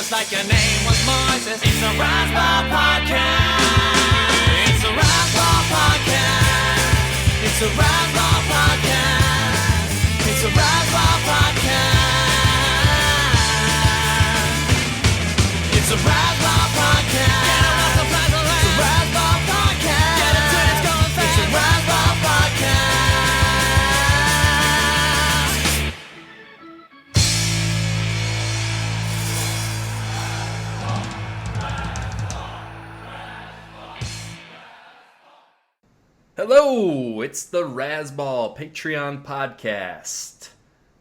just like your name was Moses. It's a Razzball podcast. It's a Razzball podcast. It's a Razzball podcast. It's a Razzball podcast. It's a Razzball podcast. Get it off the Razzball. It's a Razzball podcast. Get it till it's going fast. It's a Razzball podcast. Hello, it's the Razzball Patreon podcast.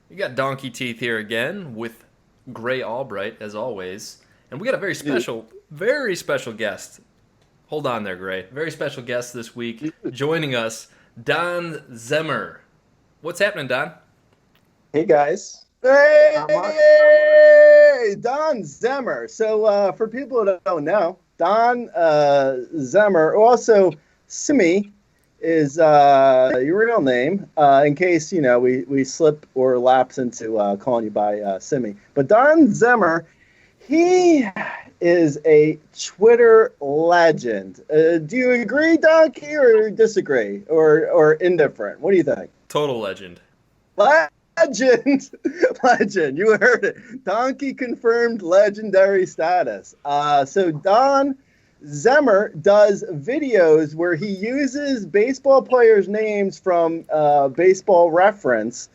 You got Donkey Teeth here again with Gray Albright, as always. And we got a very special guest. Hold on there, Gray. Very special guest this week. Joining us, Don Zemmer. What's happening, Don? Hey, guys. Hey, Don Zemmer. So for people who don't know, Don Zemmer, also Simi, is your real name, in case, we slip or lapse into calling you by Simi. But Don Zemmer, he is a Twitter legend. Do you agree, Donkey, or disagree, or indifferent? What do you think? Total legend. Legend. Legend. You heard it. Donkey confirmed legendary status. So Don Zemmer does videos where he uses baseball players' names from Baseball Reference,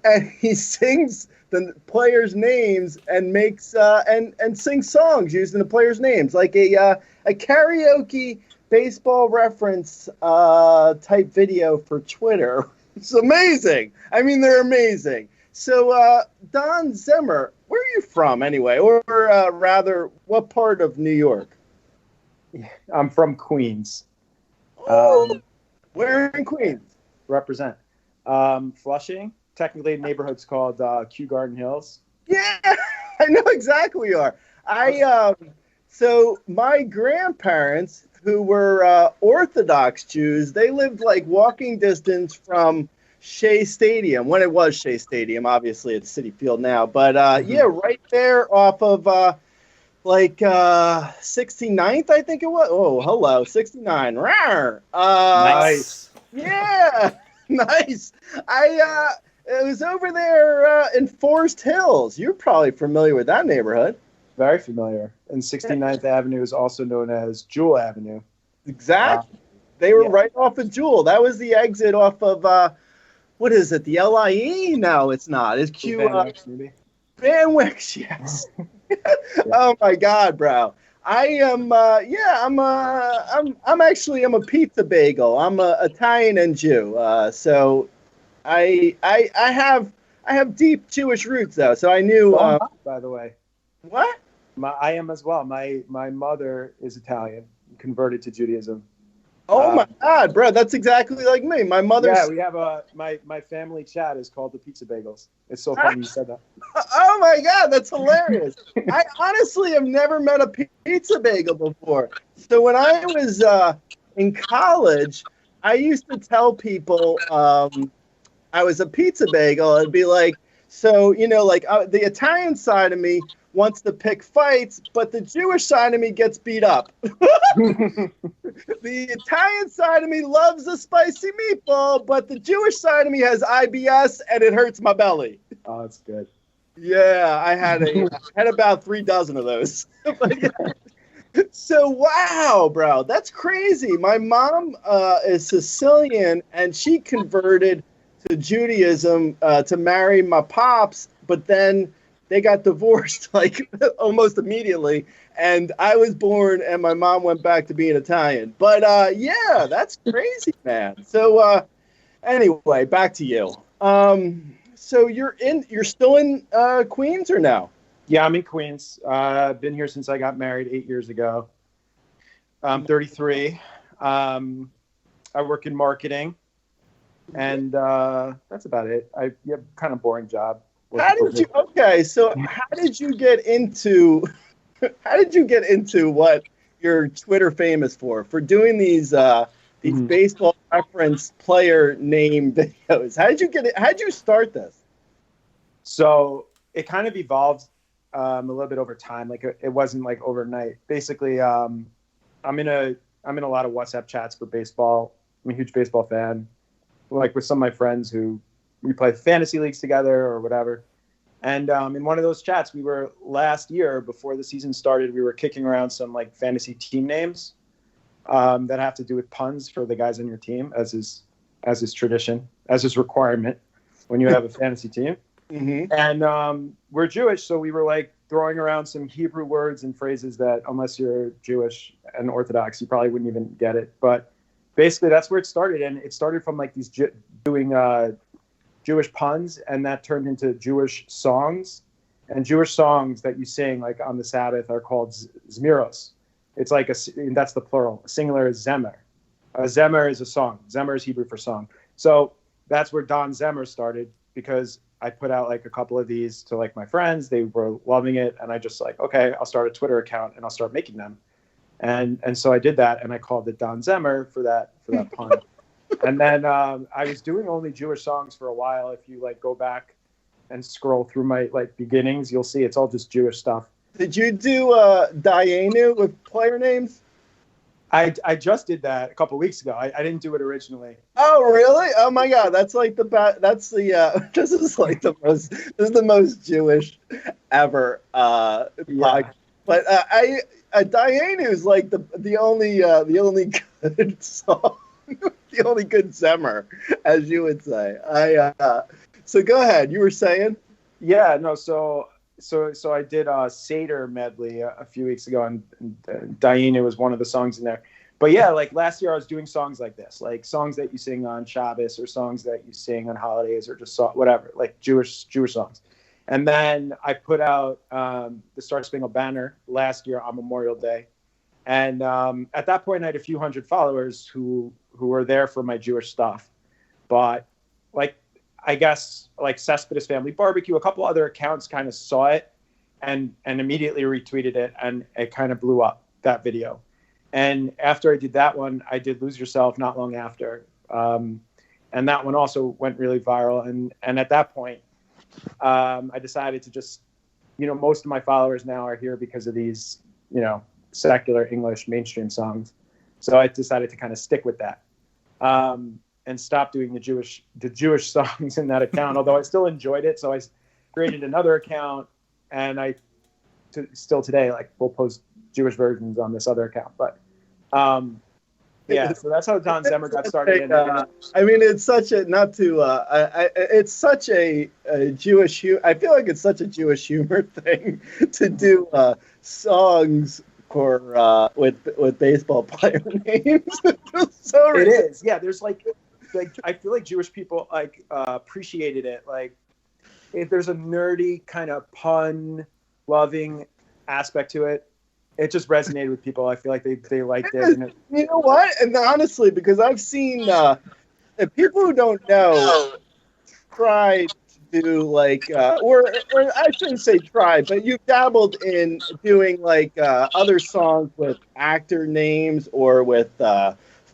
and he sings the players' names and makes and sings songs using the players' names, like a karaoke Baseball Reference type video for Twitter. It's amazing. I mean, they're amazing. So, Don Zemmer, where are you from anyway, or rather, what part of New York? I'm from Queens. Where in Queens? Represent. Flushing. Technically, the neighborhood's called Kew Garden Hills. Yeah, I know exactly where you are. So my grandparents, who were Orthodox Jews, they lived like walking distance from Shea Stadium, when it was Shea Stadium. Obviously, it's Citi Field now. But yeah, right there off of 69th, I think it was. Oh, hello, 69. Rawr. Nice. Yeah, nice. It was over there in Forest Hills. You're probably familiar with that neighborhood. Very familiar. And 69th Avenue is also known as Jewel Avenue. Exactly. They were right off of Jewel. That was the exit off of, what is it, the LIE? No, it's not. It's Q. Van Wicks, yes. Oh my God, bro! I am. I'm a pizza bagel. I'm a Italian and Jew. So, I have deep Jewish roots though. So I knew. By the way, what? I am as well. My mother is Italian, converted to Judaism. Oh my God, bro! That's exactly like me. My mother's. Yeah, we have my family chat is called the Pizza Bagels. It's so funny you said that. Oh my God, that's hilarious! I honestly have never met a pizza bagel before. So when I was in college, I used to tell people I was a pizza bagel. I'd be like, so the Italian side of me wants to pick fights, but the Jewish side of me gets beat up. The Italian side of me loves a spicy meatball, but the Jewish side of me has IBS and it hurts my belly. Oh, that's good. Yeah, I had about 3 dozen of those. So wow, bro, that's crazy. My mom is Sicilian, and she converted to Judaism to marry my pops, but then they got divorced like almost immediately, and I was born and my mom went back to being Italian. But yeah, that's crazy, man. So anyway, back to you. So you're still in Queens or no? Yeah, I'm in Queens. I've been here since I got married 8 years ago. I'm 33. I work in marketing, and that's about it. I have a kind of boring job. How did you get into what you're Twitter famous for doing these baseball reference player name videos? How did you start this? So it kind of evolved a little bit over time. Like it wasn't like overnight. Basically, I'm in a lot of WhatsApp chats for baseball. I'm a huge baseball fan. Like with some of my friends who we play fantasy leagues together or whatever. And in one of those chats, we were last year before the season started, we were kicking around some like fantasy team names that have to do with puns for the guys on your team, as is tradition, as is requirement when you have a fantasy team. Mm-hmm. And we're Jewish, so we were like throwing around some Hebrew words and phrases that, unless you're Jewish and Orthodox, you probably wouldn't even get it. But basically, that's where it started, and it started from like these doing Jewish puns, and that turned into Jewish songs. And Jewish songs that you sing like on the Sabbath are called zmiros. It's like that's the plural. Singular is Zemmer. A Zemmer is a song. Zemmer is Hebrew for song. So that's where Don Zemmer started, because I put out like a couple of these to like my friends. They were loving it, and I just like, okay, I'll start a Twitter account and I'll start making them. And so I did that, and I called it Don Zemmer for that pun. And then I was doing only Jewish songs for a while. If you like go back and scroll through my like beginnings, you'll see it's all just Jewish stuff. Did you do Dayenu with player names? I just did that a couple of weeks ago. I didn't do it originally. Oh, really? Oh my God, that's like this is like this is the most Jewish ever. Yeah. But Dayenu is like the only good song, the only good Zemmer, as you would say. So go ahead. You were saying? Yeah. No. So I did a Seder medley a few weeks ago, and Dayenu was one of the songs in there. But yeah, like last year I was doing songs like this, like songs that you sing on Shabbos or songs that you sing on holidays or just whatever, like Jewish songs. And then I put out the Star Spangled Banner last year on Memorial Day. And at that point, I had a few hundred followers who were there for my Jewish stuff. But like, I guess like Cespedes Family Barbecue, a couple other accounts kind of saw it and immediately retweeted it, and it kind of blew up, that video. And after I did that one, I did Lose Yourself not long after. And that one also went really viral. And at that point, I decided to just, most of my followers now are here because of these, secular English mainstream songs. So I decided to kind of stick with that. And stop doing the Jewish songs in that account, although I still enjoyed it. So I created another account, and still today, like, we'll post Jewish versions on this other account. But yeah, so that's how Don Zemmer got started. I mean, it's such a it's such a Jewish. I feel like it's such a Jewish humor thing to do songs for with baseball player names. So it is. Yeah, there's like I feel like Jewish people like appreciated it. Like, if there's a nerdy kind of pun loving aspect to it, it just resonated with people. I feel like they liked it. And you know what? And honestly, because I've seen if people who don't know try to do like or I shouldn't say try, but you've dabbled in doing like other songs with actor names or with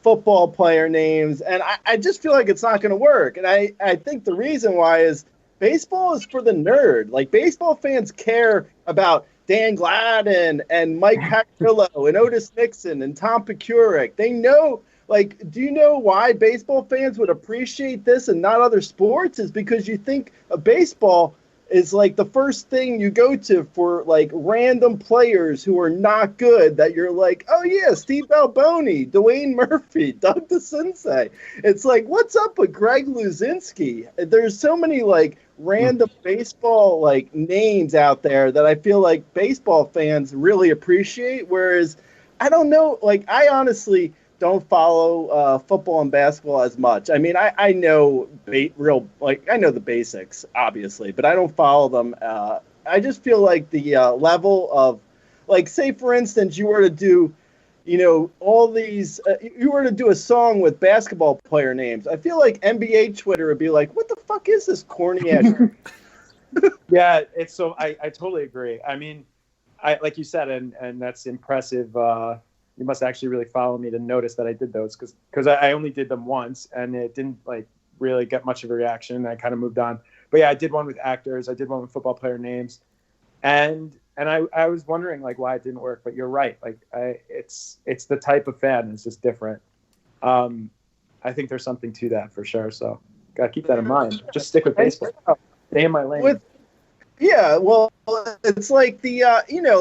football player names, and I just feel like it's not going to work. And I think the reason why is baseball is for the nerd. Like, baseball fans care about Dan Gladden and Mike Patrillo and Otis Nixon and Tom Pecuric. They know, like, do you know why baseball fans would appreciate this and not other sports? Is because you think of baseball is like the first thing you go to for like random players who are not good, that you're like, oh yeah, Steve Alboni, Dwayne Murphy, Doug DeCinces. It's like, what's up with Greg Luzinski? There's so many like random baseball like names out there that I feel like baseball fans really appreciate. Whereas I don't know, like, I honestly don't follow football and basketball as much. I mean, I know I know the basics, obviously, but I don't follow them. I just feel like the level of, like, say, for instance, you were to do, all these, you were to do a song with basketball player names. I feel like NBA Twitter would be like, what the fuck is this corny ass? Yeah, it's so, I totally agree. I mean, like you said, and that's impressive. You must actually really follow me to notice that I did those, because I only did them once, and it didn't like really get much of a reaction. I kind of moved on. But yeah, I did one with actors. I did one with football player names. And I was wondering like why it didn't work, but you're right. Like it's the type of fan is just different. I think there's something to that for sure. So gotta keep that in mind. Just stick with baseball. Stay in my lane. Yeah, well, it's like the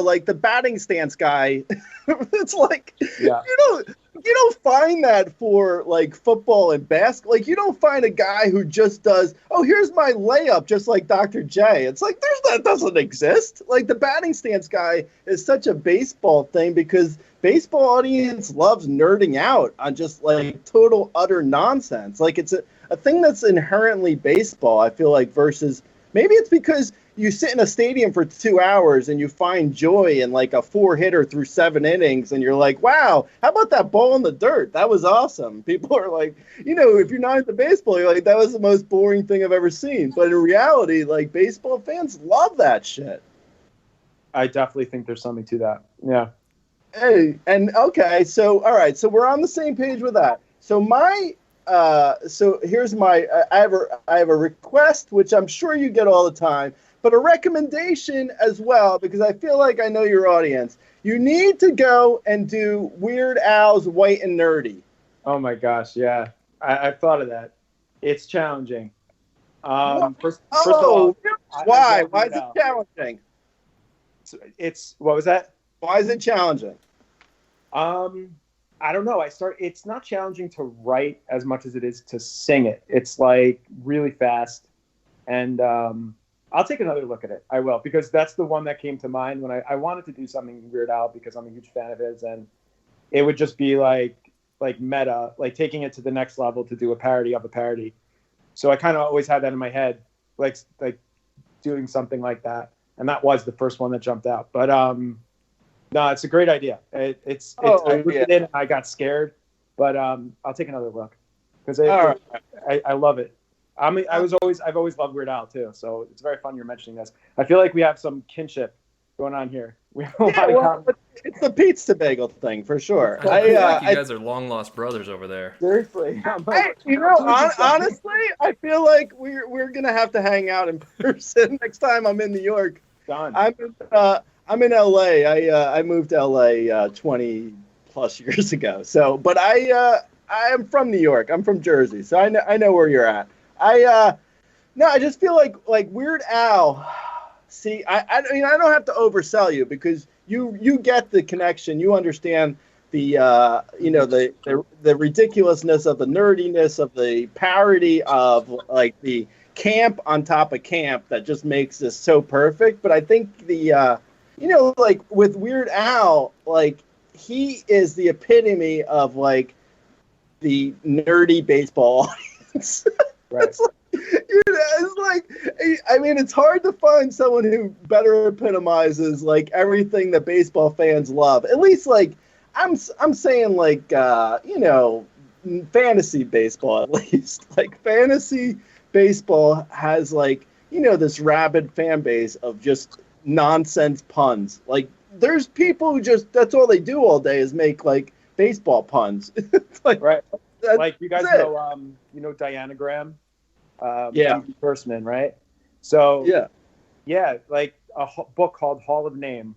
like the batting stance guy. It's like you don't find that for like football and basketball. Like you don't find a guy who just does, oh, here's my layup, just like Dr. J. It's like that doesn't exist. Like the batting stance guy is such a baseball thing because baseball audience loves nerding out on just like total utter nonsense. Like it's a thing that's inherently baseball, I feel like, versus maybe it's because you sit in a stadium for 2 hours and you find joy in like a 4-hitter through 7 innings and you're like, wow, how about that ball in the dirt? That was awesome. People are like, if you're not into baseball, you're like, that was the most boring thing I've ever seen. But in reality, like baseball fans love that shit. I definitely think there's something to that. Yeah. Hey, and okay, so all right, so we're on the same page with that. So so here's my I have a request, which I'm sure you get all the time, but a recommendation as well, because I feel like I know your audience. You need to go and do Weird Al's White and Nerdy. Oh my gosh, yeah. I've thought of that. It's challenging. First of all, why? Why is it challenging? What was that? Why is it challenging? I don't know. It's not challenging to write as much as it is to sing it. It's like really fast. And I'll take another look at it. I will, because that's the one that came to mind when I wanted to do something Weird Al because I'm a huge fan of his, and it would just be like meta, like taking it to the next level to do a parody of a parody. So I kind of always had that in my head, like doing something like that. And that was the first one that jumped out. But no, it's a great idea. I looked at it and I got scared, but I'll take another look because I love it. I've always loved Weird Al too, so it's very fun you're mentioning this. I feel like we have some kinship going on here. We have a lot of common. It's the pizza bagel thing for sure. I feel like you guys are long lost brothers over there. Seriously, honestly, I feel like we're gonna have to hang out in person next time I'm in New York. Done. I'm in LA. I moved to LA 20 plus years ago. So, but I am from New York. I'm from Jersey, so I know where you're at. I just feel like Weird Al. See, I mean, I don't have to oversell you because you get the connection. You understand the the ridiculousness of the nerdiness of the parody of like the camp on top of camp that just makes this so perfect. But I think the like with Weird Al, like he is the epitome of like the nerdy baseball audience. Right. It's like, I mean, it's hard to find someone who better epitomizes like everything that baseball fans love. At least like I'm saying like fantasy baseball at least. Like fantasy baseball has like this rabid fan base of just nonsense puns. Like there's people who just that's all they do all day is make like baseball puns. It's like right. Like you guys know Dianagram, Firstman, right? So yeah, like a book called Hall of Name,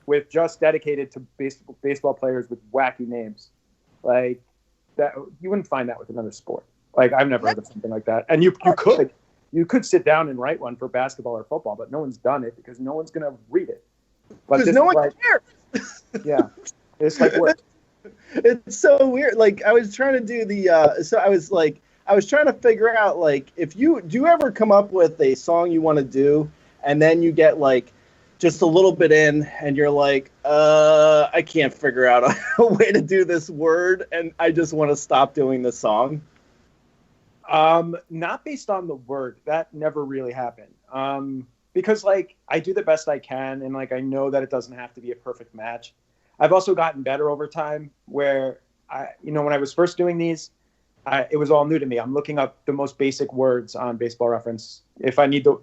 with just dedicated to baseball players with wacky names, like that. You wouldn't find that with another sport. Like I've never heard of something like that. And you could sit down and write one for basketball or football, but no one's done it because no one's gonna read it. Because no one cares. Yeah, it's like what. It's so weird. Like I was trying to do I was trying to figure out like if do you ever come up with a song you want to do and then you get like just a little bit in and you're like, I can't figure out a way to do this word and I just want to stop doing the song? Not based on the word. That never really happened. Because like I do the best I can and like I know that it doesn't have to be a perfect match. I've also gotten better over time where when I was first doing these, it was all new to me. I'm looking up the most basic words on Baseball Reference. If I need to,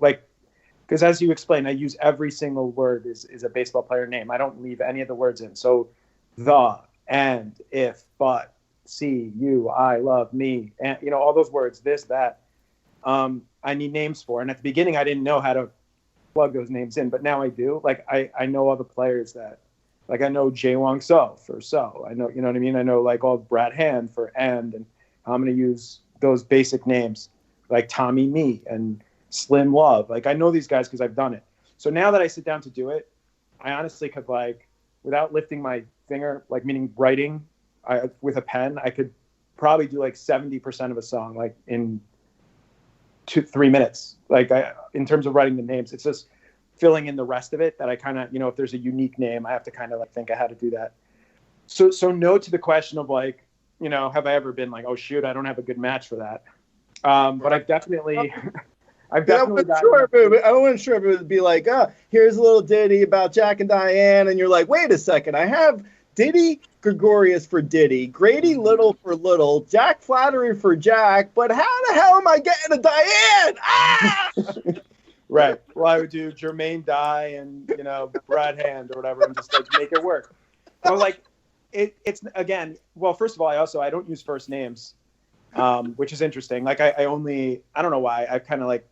because as you explained, I use every single word is a baseball player name. I don't leave any of the words in. So the, and, if, but, see, you, I, love, me, and, all those words, this, that, I need names for. And at the beginning, I didn't know how to plug those names in, but now I do. Like I know all the players that, like I know Jaewon So for So. I know, you know what I mean? I know like all Brad Hand for and I'm going to use those basic names like Tommy Me and Slim Love. Like I know these guys because I've done it. So now that I sit down to do it, I honestly could like, without lifting my finger, like meaning writing with a pen, I could probably do like 70% of a song like in 2-3 minutes. Like in terms of writing the names, it's just filling in the rest of it that I kind of, you know, if there's a unique name, I have to kind of like think of how to do that. So no to the question of like, you know, have I ever been like, oh shoot, I don't have a good match for that. But I've definitely I wasn't sure if it would be like, here's a little ditty about Jack and Diane, and you're like, wait a second, I have Diddy Gregorius for Diddy, Grady Little for Little, Jack Flattery for Jack, but how the hell am I getting a Diane? Ah! Right. Well, I would do Jermaine Dye and, you know, Brad Hand or whatever and just like make it work. But like it's again, well, first of all, I don't use first names, which is interesting. Like I don't know why. I kind of like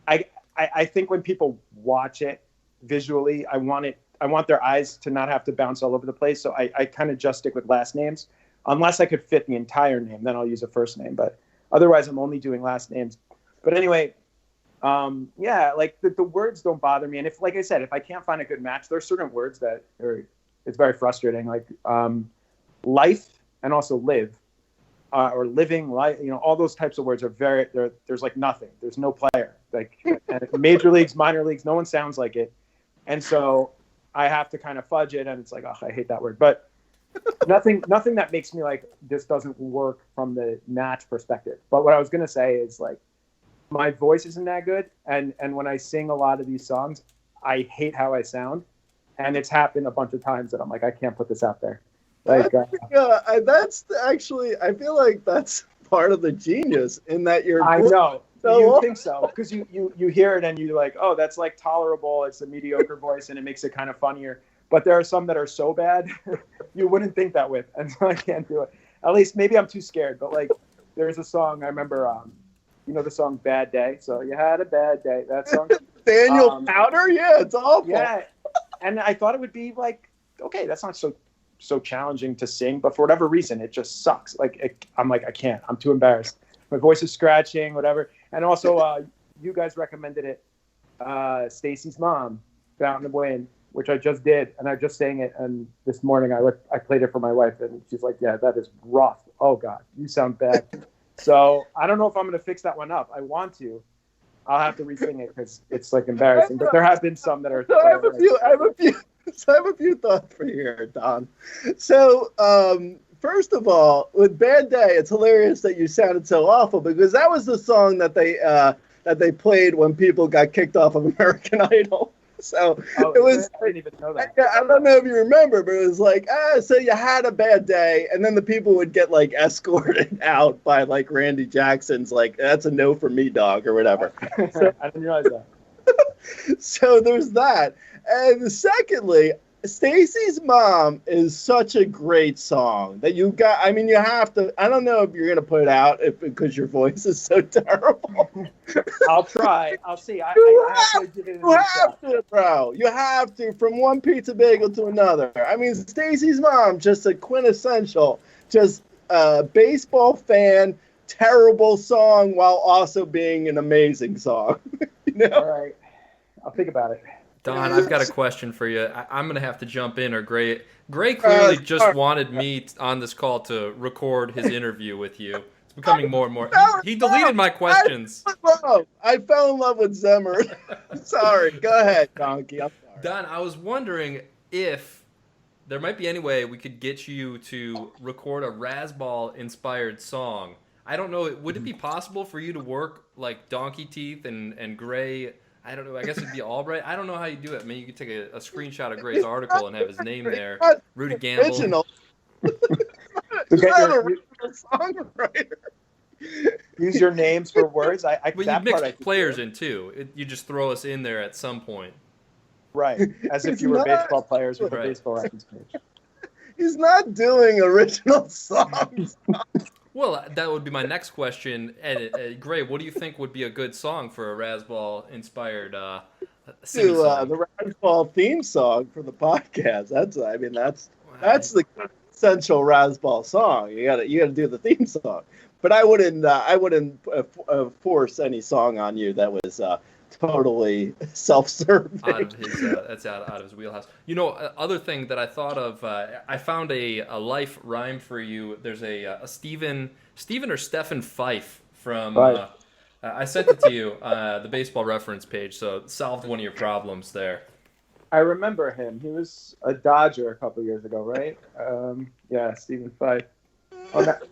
I think when people watch it visually, I want their eyes to not have to bounce all over the place. So I kind of just stick with last names. Unless I could fit the entire name, then I'll use a first name. But otherwise, I'm only doing last names. But anyway, yeah, like the words don't bother me. And if, like I said, if I can't find a good match, there are certain words that it's very frustrating. Like life and also live or living life. You know, all those types of words are there's like nothing. There's no player. Like major leagues, minor leagues, no one sounds like it. And so I have to kind of fudge it, and it's like, oh, I hate that word. But nothing that makes me like this doesn't work from the match perspective. But what I was gonna say is like my voice isn't that good, and when I sing a lot of these songs, I hate how I sound, and it's happened a bunch of times that I'm like, I can't put this out there. Like that's actually, I feel like that's part of the genius in that you're. I know. You think so because you hear it and you're like, oh, that's like tolerable. It's a mediocre voice and it makes it kind of funnier. But there are some that are so bad you wouldn't think that with, and so I can't do it. At least maybe I'm too scared. But like, there's a song I remember. You know the song "Bad Day." So you had a bad day. That song. Daniel Powder, yeah, it's awful. Yeah, and I thought it would be like, okay, that's not so challenging to sing, but for whatever reason, it just sucks. Like I'm like, I can't. I'm too embarrassed. My voice is scratching, whatever. And also, you guys recommended it. Stacy's mom, Fountain of Wayne, which I just did, and I just sang it. And this morning, I played it for my wife, and she's like, "Yeah, that is rough. Oh God, you sound bad." So I don't know if I'm going to fix that one up. I want to. I'll have to re-sing it because it's like embarrassing. But there have been some that are. So I have a few thoughts for you here, Don. So. First of all, with "Bad Day," it's hilarious that you sounded so awful because that was the song that they played when people got kicked off of American Idol. So it was. I didn't even know that. I don't know if you remember, but it was like, so you had a bad day, and then the people would get like escorted out by like Randy Jackson's like, "That's a no for me, dog," or whatever. So, I didn't realize that. So there's that, and secondly. Stacy's Mom is such a great song that you got. I mean, you have to. I don't know if you're gonna put it out because your voice is so terrible. I'll try. I'll see. I have to give it you have to, bro. You have to. From one pizza bagel to another. I mean, Stacy's Mom, just a quintessential, just baseball fan, terrible song while also being an amazing song. You know? All right. I'll think about it. Don, I've got a question for you. I'm going to have to jump in, or Gray clearly just wanted me on this call to record his interview with you. It's becoming more and more. He deleted my questions. I fell in love with Zemmer. Sorry. Go ahead, Donkey. I'm sorry. Don, I was wondering if there might be any way we could get you to record a Razzball-inspired song. I don't know. Would it be possible for you to work like Donkey Teeth and Gray? I don't know. I guess it'd be Albright. I don't know how you do it. I mean, you could take a screenshot of Gray's article and have his name there. Rudy Gamble. Original. He's not a original songwriter. Use your names for words. But you mix players in too. You just throw us in there at some point. Right. As if you were baseball players with a baseball reference page. He's not doing original songs. Well, that would be my next question. And Gray, what do you think would be a good song for a Razzball inspired sing To song? the Razzball theme song for the podcast. That's the essential Razzball song. You gotta do the theme song. But I wouldn't force any song on you that was totally self-serving. Out of his that's out of his wheelhouse. Other thing that I thought of, I found a life rhyme for you. There's a Stephen or Stephen Fife from. Fife. I sent it to you, the baseball reference page. So it solved one of your problems there. I remember him. He was a Dodger a couple years ago, right? Yeah, Stephen Fife. Oh, that,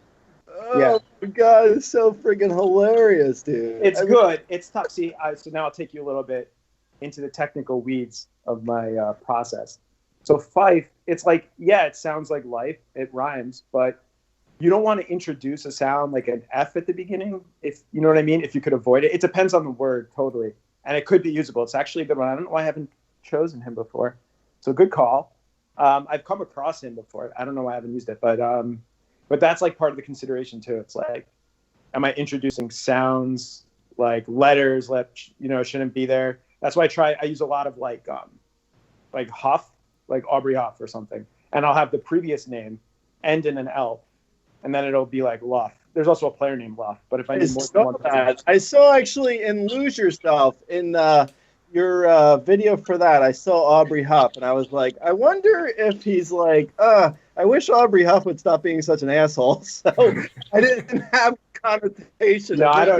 yeah. Oh my god, it's so freaking hilarious, dude. It's good. It's tough. See, so now I'll take you a little bit into the technical weeds of my process. So Fife, it's like, yeah, it sounds like life. It rhymes, but you don't want to introduce a sound like an F at the beginning, if you know what I mean, if you could avoid it. It depends on the word, totally. And it could be usable. It's actually a good one. I don't know why I haven't chosen him before. So good call. I've come across him before. I don't know why I haven't used it, but that's like part of the consideration too. It's like, am I introducing sounds like letters that shouldn't be there? That's why I use a lot of like Huff, like Aubrey Huff or something, and I'll have the previous name end in an L, and then it'll be like Luff. There's also a player named Luff, but if I need more than one, I saw actually in Lose Yourself in your video for that, I saw Aubrey Huff, and I was like, I wonder if he's like, I wish Aubrey Huff would stop being such an asshole. So I didn't have connotation. No, I don't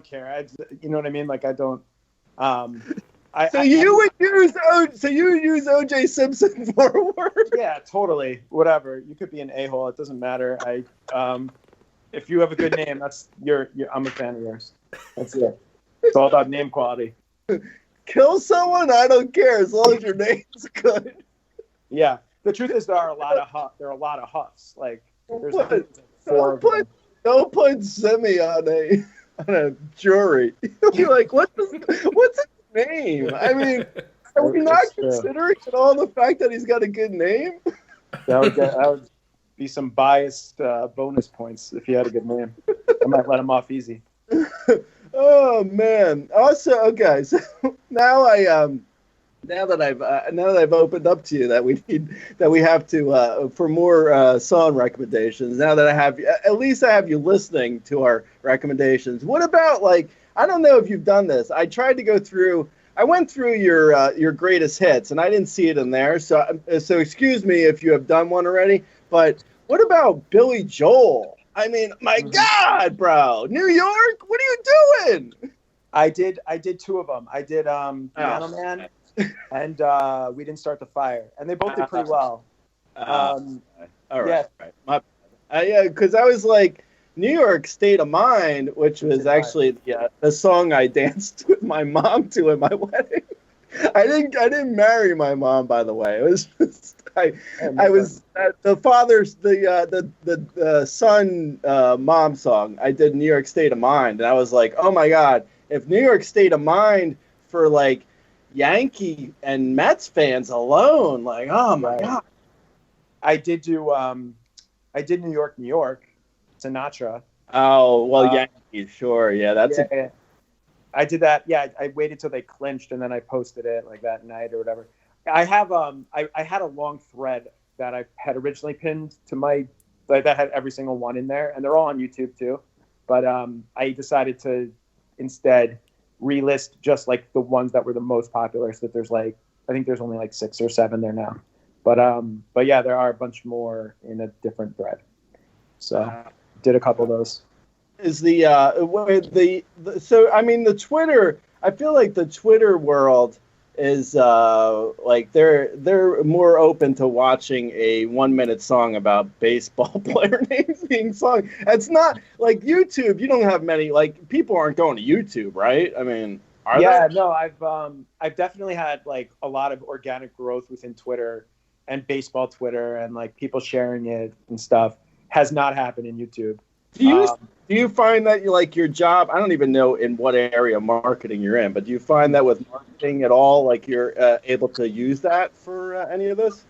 care. You know what I mean? Like I don't. You would use O.J. Simpson for a word? Yeah, totally. Whatever. You could be an a-hole. It doesn't matter. If you have a good name, I'm a fan of yours. That's it. It's all about name quality. Kill someone? I don't care as long as your name's good. Yeah. The truth is there are a lot of Huffs. Like there's don't put Semi on a jury. You're like, what's his name? I mean, are we not considering at all the fact that he's got a good name? That would be some biased bonus points if he had a good name. I might let him off easy. Oh man! Also, okay, so now now that I've opened up to you that we have to for more song recommendations. Now that I have you listening to our recommendations. What about like, I don't know if you've done this. I went through your greatest hits and I didn't see it in there. So excuse me if you have done one already. But what about Billy Joel? I mean, my God, bro, New York, what are you doing? I did two of them. I did Piano Man and We Didn't Start the Fire, and they both did pretty well. All right, yeah. Yeah, because I was like, New York State of Mind, which was actually the song I danced with my mom to at my wedding. I didn't marry my mom, by the way. It was just, I was the father's the son mom song. I did New York State of Mind, and I was like, oh my God, if New York State of Mind for like Yankee and Mets fans alone, like, oh my God. I did New York, New York, Sinatra. Oh well, Yankees, sure, yeah, that's yeah. I did that. Yeah, I waited till they clinched and then I posted it like that night or whatever. I have I had a long thread that I had originally pinned to my that had every single one in there, and they're all on YouTube too. But I decided to instead relist just like the ones that were the most popular. So that there's like, I think there's only like 6 or 7 there now. But yeah, there are a bunch more in a different thread. So did a couple of those. Is so I mean the Twitter, I feel like the Twitter world is like they're more open to watching a 1-minute song about baseball player names being sung. It's not like YouTube. You don't have many, like, people aren't going to YouTube, right? I mean, are they? No, I've definitely had like a lot of organic growth within Twitter and baseball Twitter, and like people sharing it and stuff has not happened in YouTube. Do you find that your job, I don't even know in what area of marketing you're in, but do you find that with marketing at all, like you're able to use that for any of this?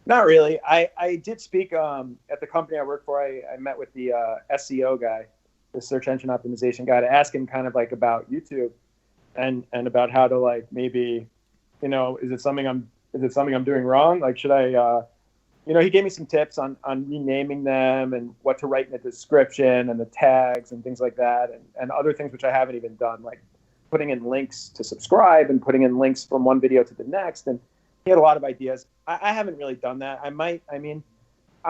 Not really. I did speak at the company I work for. I met with the SEO guy, the search engine optimization guy, to ask him kind of like about YouTube and about how to like maybe, is it something I'm doing wrong? Like, should I, he gave me some tips on renaming them and what to write in the description and the tags and things like that, and other things which I haven't even done, like putting in links to subscribe and putting in links from one video to the next. And he had a lot of ideas. I haven't really done that. I'm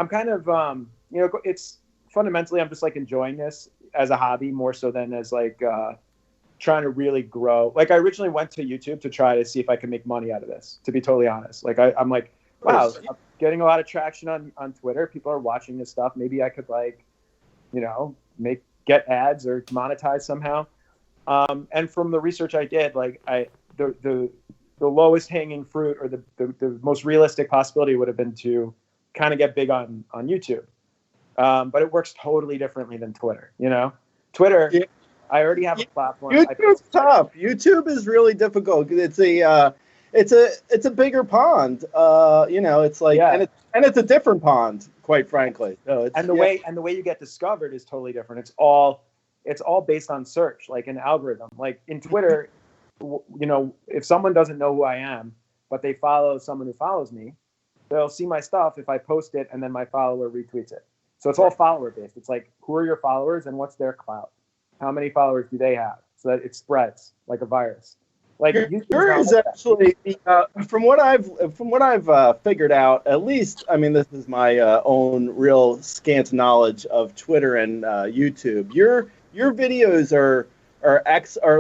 kind of, it's fundamentally, I'm just like enjoying this as a hobby more so than as like trying to really grow. Like I originally went to YouTube to try to see if I could make money out of this, to be totally honest. Like I'm like, wow, I'm getting a lot of traction on Twitter. People are watching this stuff. Maybe I could like, get ads or monetize somehow. And from the research I did, like the lowest hanging fruit or the most realistic possibility would have been to kind of get big on YouTube. But it works totally differently than Twitter, Twitter, yeah. I already have a platform. YouTube's tough. YouTube is really difficult. It's a bigger pond. It's like, yeah. and it's a different pond, quite frankly. So the way you get discovered is totally different. It's all based on search, like an algorithm. Like in Twitter, if someone doesn't know who I am, but they follow someone who follows me, they'll see my stuff if I post it and then my follower retweets it. So it's all follower based. It's like, who are your followers and what's their clout? How many followers do they have? So that it spreads like a virus. Like yours is actually from what I've figured out. At least, I mean, this is my own real scant knowledge of Twitter and YouTube. Your videos are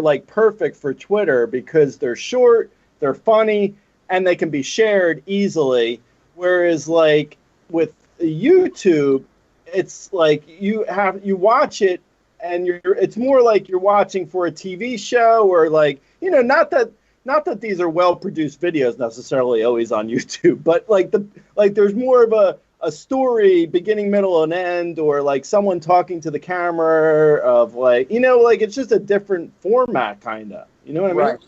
like perfect for Twitter because they're short, they're funny, and they can be shared easily. Whereas like with YouTube, it's like you watch it and it's more like you're watching for a TV show, or like, not that these are well produced videos necessarily always on YouTube, but like there's more of a story, beginning, middle, and end, or like someone talking to the camera of like, like it's just a different format kind of, you know what I mean? Right.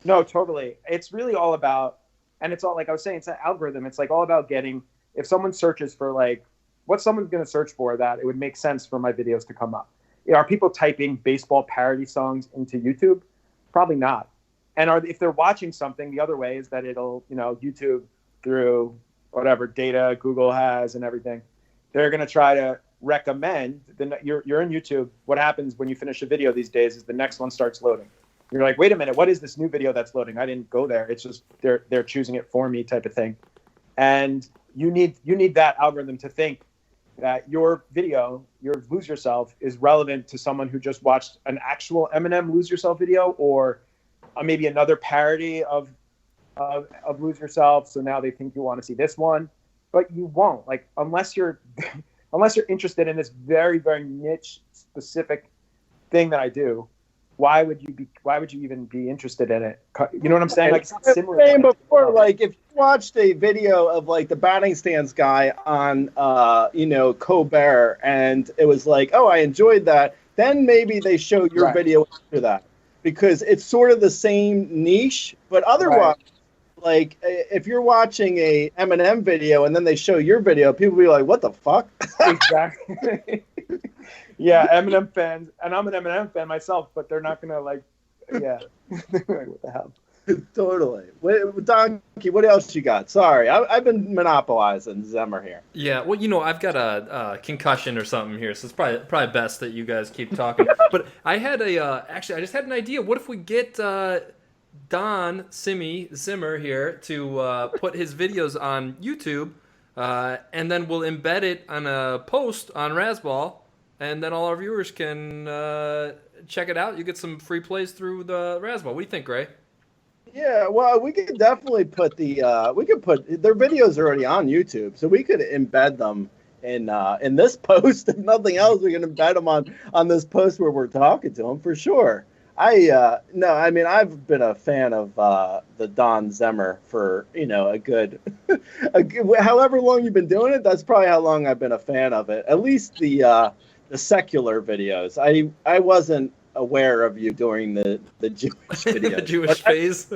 No, totally. It's really all about, and it's all, like I was saying, it's an algorithm. It's like all about getting, if someone searches for like what someone's going to search for, that it would make sense for my videos to come up. Are people typing baseball parody songs into YouTube? Probably not. And if they're watching something, the other way is that it'll, YouTube through whatever data Google has and everything, they're going to try to recommend. You're in YouTube. What happens when you finish a video these days is the next one starts loading. You're like, wait a minute, what is this new video that's loading? I didn't go there. It's just they're choosing it for me, type of thing. And you need that algorithm to think that your video, your Lose Yourself, is relevant to someone who just watched an actual Eminem Lose Yourself video, or maybe another parody of Lose Yourself. So now they think you want to see this one, but you won't. Like unless you're interested in this very, very niche specific thing that I do, why would you even be interested in it? You know what I'm saying? Like it's similar. Saying before, like if you watched a video of like the batting stance guy on Colbert, and it was like, oh, I enjoyed that, then maybe they show your video after that, because it's sort of the same niche. But otherwise, like if you're watching a Eminem video and then they show your video, people will be like, what the fuck? Exactly. Yeah, Eminem fans, and I'm an Eminem fan myself, but they're not gonna like, yeah. Like, what the hell? Totally. Donkey, what else you got? Sorry, I've been monopolizing Zemmer here. Yeah, well, I've got a concussion or something here, so it's probably best that you guys keep talking. But I had actually, I just had an idea. What if we get Don Zimmer here to put his videos on YouTube, and then we'll embed it on a post on Razzball, and then all our viewers can check it out. You get some free plays through the Razzball. What do you think, Ray? Yeah, well, we could definitely put their videos are already on YouTube, so we could embed them in this post. If nothing else, we can embed them on this post where we're talking to them for sure. I've been a fan of the Don Zemmer for a good, however long you've been doing it. That's probably how long I've been a fan of it. At least the secular videos. I wasn't aware of you during the Jewish videos. The Jewish phase.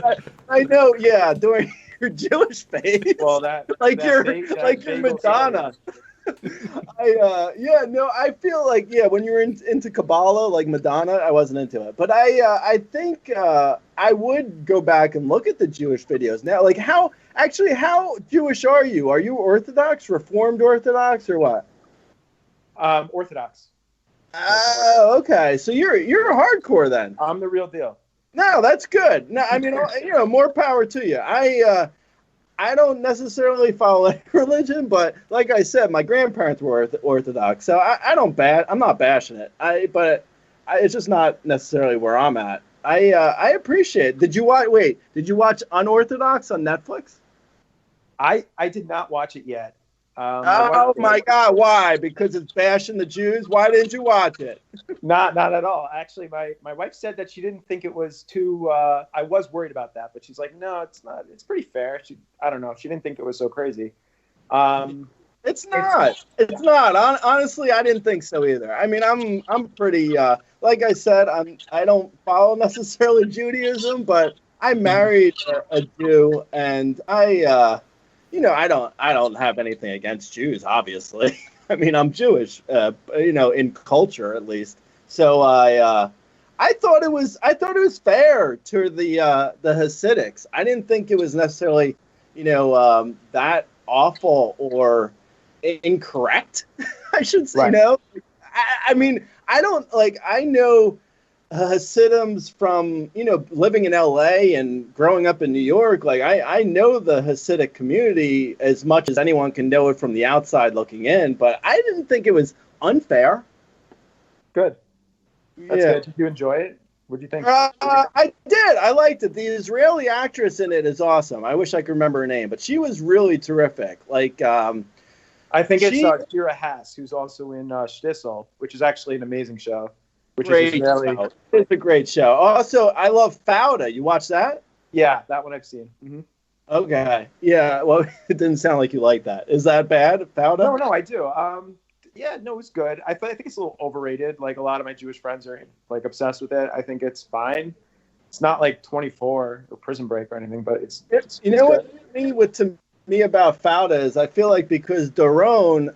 I know, yeah. During your Jewish face. Well, that like that you're ba- that like you're bagel Madonna. I feel like when you're into Kabbalah like Madonna, I wasn't into it, but I think I would go back and look at the Jewish videos now. Like how Jewish are you? Are you Orthodox, Reformed Orthodox, or what? Orthodox. Oh, okay. So you're hardcore then. I'm the real deal. No, that's good. No, I mean, more power to you. I don't necessarily follow any religion, but like I said, my grandparents were Orthodox, so I'm not bashing it. It's just not necessarily where I'm at. I appreciate it. Did you watch Unorthodox on Netflix? I did not watch it yet. Oh my God! Why? Because it's bashing the Jews. Why didn't you watch it? Not at all. Actually, my wife said that she didn't think it was too. I was worried about that, but she's like, no, it's not. It's pretty fair. I don't know. She didn't think it was so crazy. It's not. It's not. Honestly, I didn't think so either. I mean, I'm pretty. Like I said, I don't follow necessarily Judaism, but I married a Jew, and I don't have anything against Jews, obviously. I mean, I'm Jewish, in culture at least. So I thought it was fair to the Hasidics. I didn't think it was necessarily, that awful or incorrect. I should say, Right. I mean, I know Hasidims from living in LA and growing up in New York. Like I know the Hasidic community as much as anyone can know it from the outside looking in, but I didn't think it was unfair. Good. That's Yeah. good. Did you enjoy it? What do you think? I did. I liked it. The Israeli actress in it is awesome. I wish I could remember her name, but she was really terrific. Like I think it's she- Kira Haas, who's also in Shtisel, which is actually an amazing show. Which great is Israeli. show. It's a great show. Also, I love Fauda. You watch that? Yeah, that one I've seen. Mm-hmm. Okay. Yeah. Well, it didn't sound like you like that. Is that bad, Fauda? No, I do. Yeah, no, it's good. I think it's a little overrated. Like a lot of my Jewish friends are like obsessed with it. I think it's fine. It's not like 24 or Prison Break or anything, but it's What to me about Fauda is I feel like because Doron,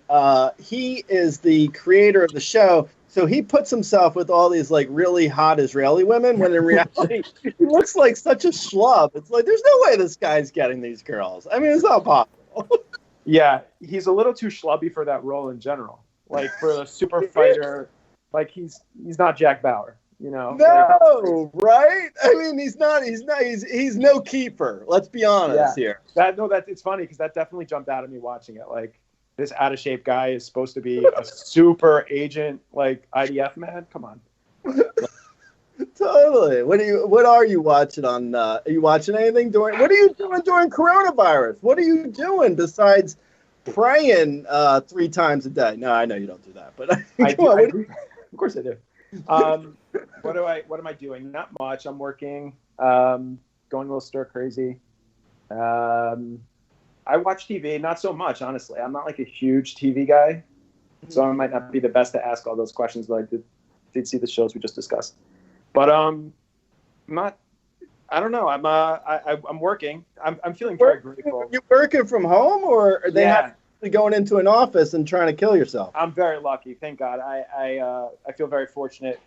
he is the creator of the show, so he puts himself with all these like really hot Israeli women when in reality he looks like such a schlub. It's like there's no way this guy's getting these girls. I mean, it's not possible. Yeah, he's a little too schlubby for that role in general. Like for a super fighter, like he's not Jack Bauer, No, right? I mean, he's no Kiefer. Let's be honest here. It's funny because that definitely jumped out at me watching it. Like this out of shape guy is supposed to be a super agent, like IDF man. Come on. Totally. What are you watching on? Are you watching anything what are you doing during coronavirus? What are you doing besides praying 3 times a day? No, I know you don't do that, but I do. Of course I do. What am I doing? Not much. I'm working, going a little stir crazy. I watch TV, not so much, honestly. I'm not like a huge TV guy, so I might not be the best to ask all those questions, but I did see the shows we just discussed. But I'm not. I don't know. I'm working. I'm feeling very grateful. You working from home, or are they Yeah. have to going into an office and trying to kill yourself? I'm very lucky, thank God. I feel very fortunate.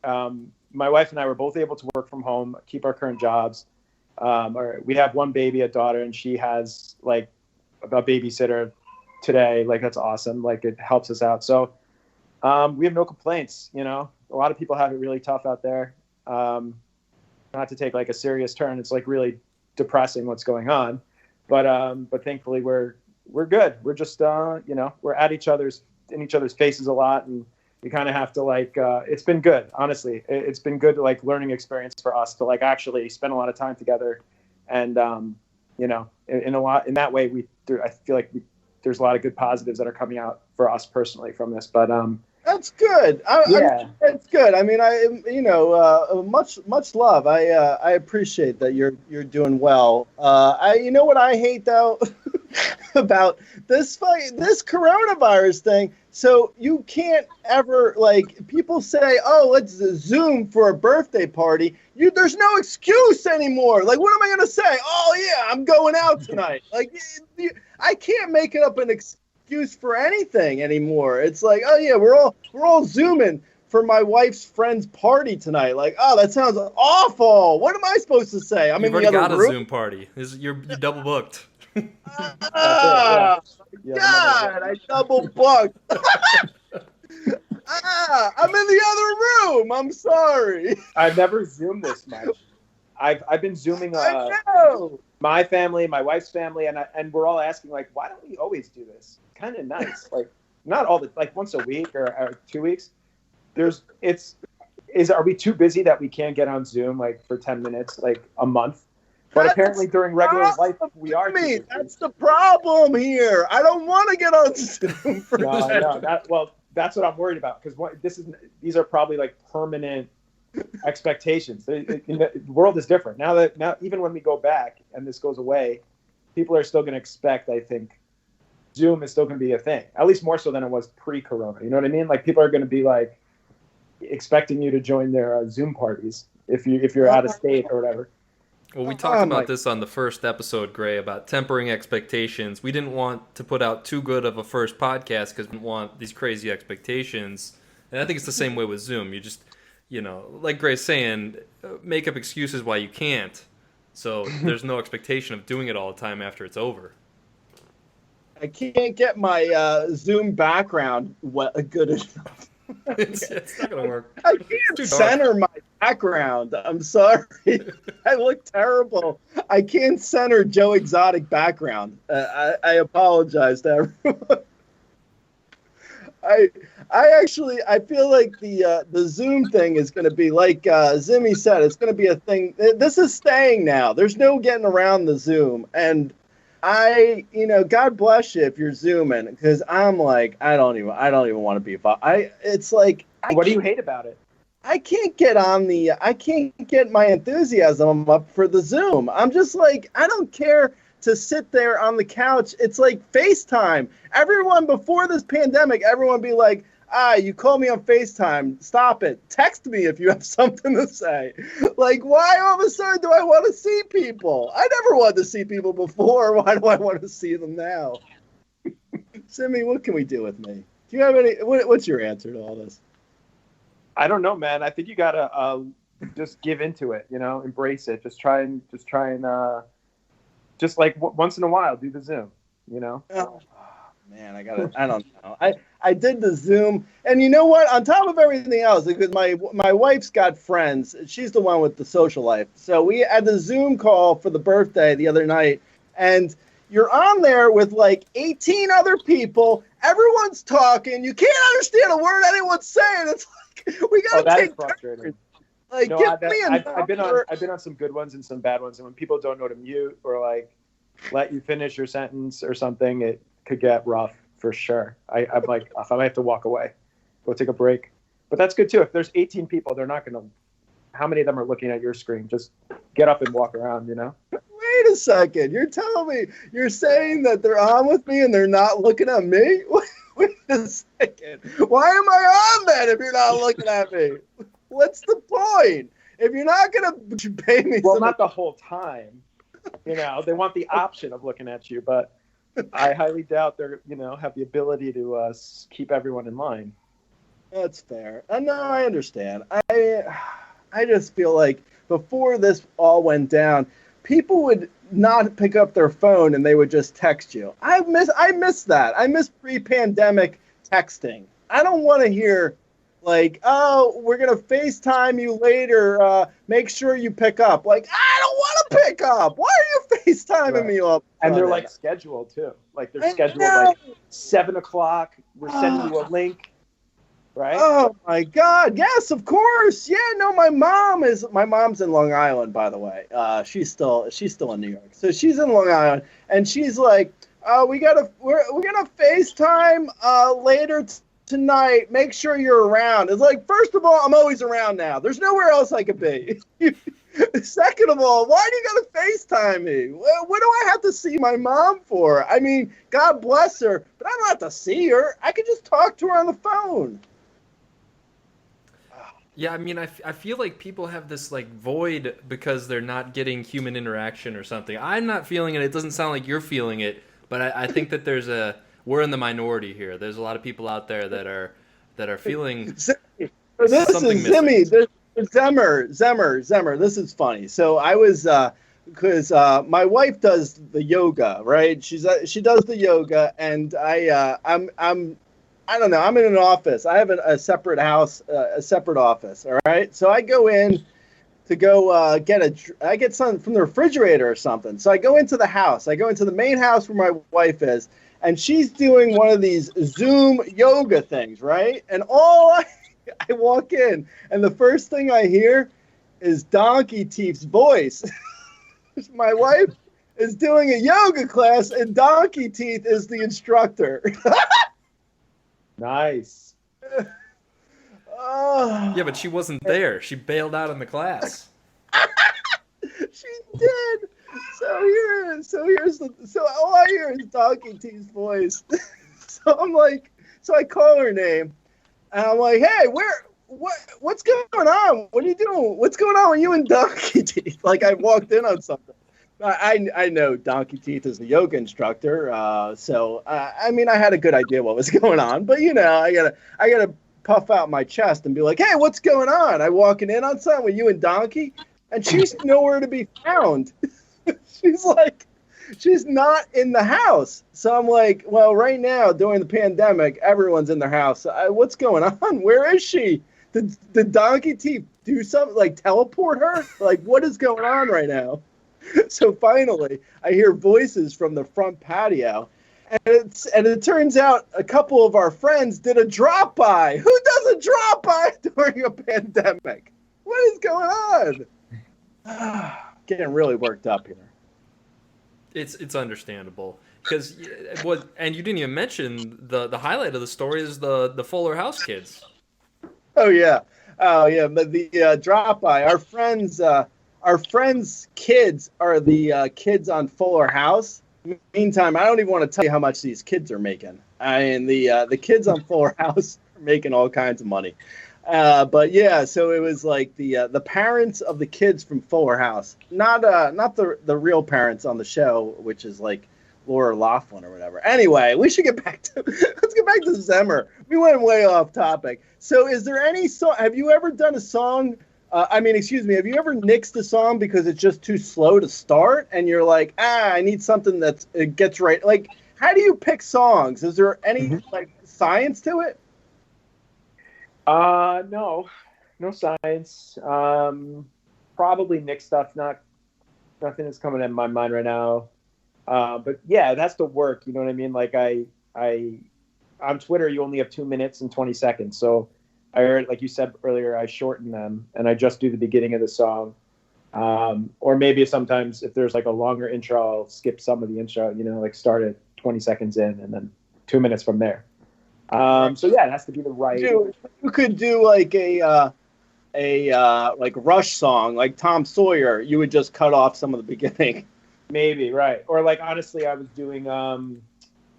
My wife and I were both able to work from home, keep our current jobs. We have one baby, a daughter, and she has like a babysitter today. Like that's awesome. Like it helps us out. So we have no complaints. A lot of people have it really tough out there. Not to take like a serious turn, it's like really depressing what's going on. But thankfully we're good. We're just we're at in each other's faces a lot, and you kind of have to like it's been good, honestly. It's been good like learning experience for us to like actually spend a lot of time together, and in that way I feel like there's a lot of good positives that are coming out for us personally from this. But that's good. It's good. I mean, much love. I appreciate that you're doing well. You know what I hate though? about this coronavirus thing. So you can't ever, like, people say, oh, let's Zoom for a birthday party. There's no excuse anymore. Like, what am I going to say? Oh, yeah, I'm going out tonight. Like, I can't make it up an excuse for anything anymore. It's like, oh, yeah, we're all Zooming for my wife's friend's party tonight. Like, oh, that sounds awful. What am I supposed to say? I'm You've in the already other got room. a Zoom party. You're double booked. Ah, Yeah, God, I double booked. I'm in the other room. I'm sorry. I've never Zoomed this much. I've been Zooming I know. my family, my wife's family, and we're all asking, like, why don't we always do this? Kind of nice. Like, not all the, like, once a week or 2 weeks. Are we too busy that we can't get on Zoom, like, for 10 minutes, like, a month? But apparently during regular life, we are too busy. That's the problem here. I don't want to get on Zoom for that. Well, that's what I'm worried about, because these are probably, like, permanent expectations. The world is different now. Even when we go back and this goes away, people are still going to expect, I think, Zoom is still going to be a thing, at least more so than it was pre-corona. You know what I mean? Like, people are going to be, like, expecting you to join their Zoom parties if you're out of state or whatever. Well, we talked about this on the first episode, Gray, about tempering expectations. We didn't want to put out too good of a first podcast because we didn't want these crazy expectations. And I think it's the same way with Zoom. You just, like Gray's saying, make up excuses why you can't. So there's no expectation of doing it all the time after it's over. I can't get my Zoom background good enough. It's not going to work. I can't center my background. I'm sorry. I look terrible. I can't center Joe Exotic background. I apologize to everyone. I feel like the Zoom thing is going to be like Zimmy said. It's going to be a thing. This is staying now. There's no getting around the Zoom. And God bless you if you're Zooming, because I'm like, I don't even want to be involved. It's like, what do you hate about it? I can't get my enthusiasm up for the Zoom. I'm just like, I don't care to sit there on the couch. It's like FaceTime. Everyone before this pandemic, everyone be like, you call me on FaceTime. Stop it. Text me if you have something to say. Like, why all of a sudden do I want to see people? I never wanted to see people before. Why do I want to see them now? Simmy, what can we do with me? Do you have any? What's your answer to all this? I don't know, man. I think you gotta just give into it. Embrace it. Just try and just like once in a while do the Zoom. Oh, man, I don't know. I did the Zoom, and you know what? On top of everything else, because my wife's got friends. She's the one with the social life. So we had the Zoom call for the birthday the other night, and you're on there with like 18 other people. Everyone's talking. You can't understand a word anyone's saying. It's like we gotta take turns. Like, I've been on some good ones and some bad ones, and when people don't know to mute or like let you finish your sentence or something, it could get rough for sure. I'm like, I might have to walk away, go take a break. But that's good too. If there's 18 people, they're not gonna. How many of them are looking at your screen? Just get up and walk around. Wait a second. You're telling me you're saying that they're on with me and they're not looking at me? Wait a second. Why am I on then if you're not looking at me? What's the point? If you're not going to pay me... Well, not the whole time. They want the option of looking at you, but I highly doubt they're, have the ability to keep everyone in line. That's fair. No, I understand. I just feel like before this all went down, people would not pick up their phone and they would just text you. I miss that. I miss pre-pandemic texting. I don't want to hear like, oh, we're going to FaceTime you later. Make sure you pick up. Like, I don't want to pick up. Why are you FaceTiming me up? And they're like scheduled too. Like they're scheduled like 7:00. We're sending you a link. Right? Oh my God! Yes, of course. Yeah, no, my mom's in Long Island, by the way. She's still in New York, so she's in Long Island, and she's like, we're gonna FaceTime later tonight. Make sure you're around. It's like, first of all, I'm always around now. There's nowhere else I could be. Second of all, why do you got to FaceTime me? What do I have to see my mom for? I mean, God bless her, but I don't have to see her. I could just talk to her on the phone. Yeah, I mean, I feel like people have this like void because they're not getting human interaction or something. I'm not feeling it. It doesn't sound like you're feeling it, but I think that we're in the minority here. There's a lot of people out there that are feeling So this something is missing. Zimmy. This is Zemmer. This is funny. So I was because my wife does the yoga, right? She does the yoga, and I don't know. I'm in an office. I have a separate house, a separate office. All right. So I go in to go I get something from the refrigerator or something. So I go into the house. I go into the main house where my wife is, and she's doing one of these Zoom yoga things, right? And I walk in, and the first thing I hear is Donkey Teeth's voice. My wife is doing a yoga class, and Donkey Teeth is the instructor. Nice. Oh, Yeah, but she wasn't there. She bailed out in the class. she did. So all I hear is Donkey T's voice. So I call her name, and I'm like, hey, what's going on? What are you doing? What's going on with you and Donkey Teeth? Like I walked in on something. I know Donkey Teeth is a yoga instructor, so I mean I had a good idea what was going on, but you know I gotta puff out my chest and be like, hey, what's going on? I walking in on something with you and Donkey, and she's nowhere to be found. She's not in the house. So I'm like, well, right now during the pandemic, everyone's in their house. What's going on? Where is she? Did Donkey Teeth do something like teleport her? Like what is going on right now? So finally, I hear voices from the front patio, and it turns out a couple of our friends did a drop by. Who does a drop by during a pandemic? What is going on? Getting really worked up here. It's understandable because and you didn't even mention the highlight of the story is the Fuller House kids. Oh yeah. But the drop by our friends' kids are the kids on Fuller House. Meantime, I don't even want to tell you how much these kids are making. I mean, the kids on Fuller House are making all kinds of money. But yeah, so it was like the parents of the kids from Fuller House, not the real parents on the show, which is like Laura Laughlin or whatever. Anyway, let's get back to Zemmer. We went way off topic. So, is there any song? Have you ever done a song? Have you ever nixed a song because it's just too slow to start, and you're like, I need something it gets right. Like, how do you pick songs? Is there any like science to it? No science. Probably Nick stuff. Nothing is coming in my mind right now. But yeah, it has to work. You know what I mean? Like I on Twitter, you only have 2 minutes and 20 seconds. So I heard, like you said earlier, I shorten them and I just do the beginning of the song. Or maybe sometimes if there's like a longer intro, I'll skip some of the intro, you know, like start at 20 seconds in and then 2 minutes from there. So yeah, it has to be the right. You could do like a like Rush song, like Tom Sawyer. You would just cut off some of the beginning. Maybe, right. Or like, honestly, I was doing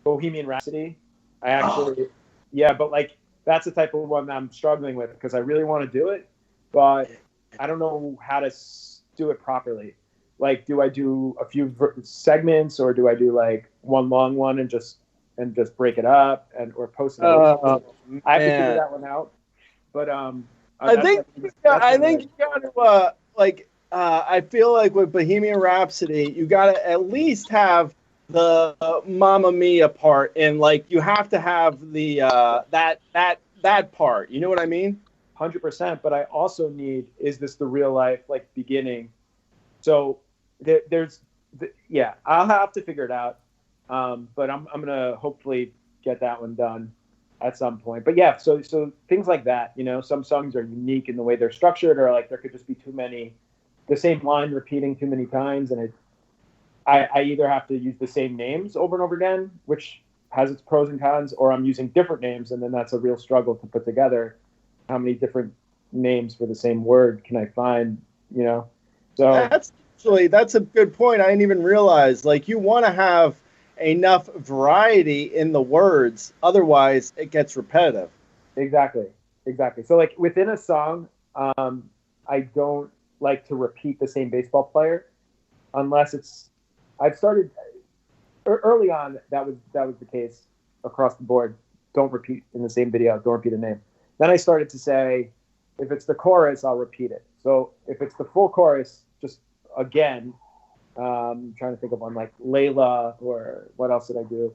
Bohemian Rhapsody. I actually, yeah, but like, that's the type of one that I'm struggling with because I really want to do it, but I don't know how to do it properly. Like, do I do a few segments or do I do like one long one and just break it up or post it? I have to figure that one out. But I think you got to I feel like with Bohemian Rhapsody, you got to at least have the Mamma Mia part, and like you have to have the that part. You know what I mean? 100%. But I also need, is this the real life like beginning? So I'll have to figure it out. But I'm gonna hopefully get that one done at some point. But yeah, so things like that. You know, some songs are unique in the way they're structured, or like there could just be too many, the same line repeating too many times, and I either have to use the same names over and over again, which has its pros and cons, or I'm using different names, and then that's a real struggle to put together. How many different names for the same word can I find? You know, So That's a good point. I didn't even realize. Like, you want to have enough variety in the words, otherwise it gets repetitive. exactly. So like within a song, I don't like to repeat the same baseball player unless it's. I've started early on. That was the case across the board. Don't repeat in the same video. Don't repeat a name. Then I started to say, if it's the chorus, I'll repeat it. So if it's the full chorus, just again, trying to think of one like Layla, or what else did I do?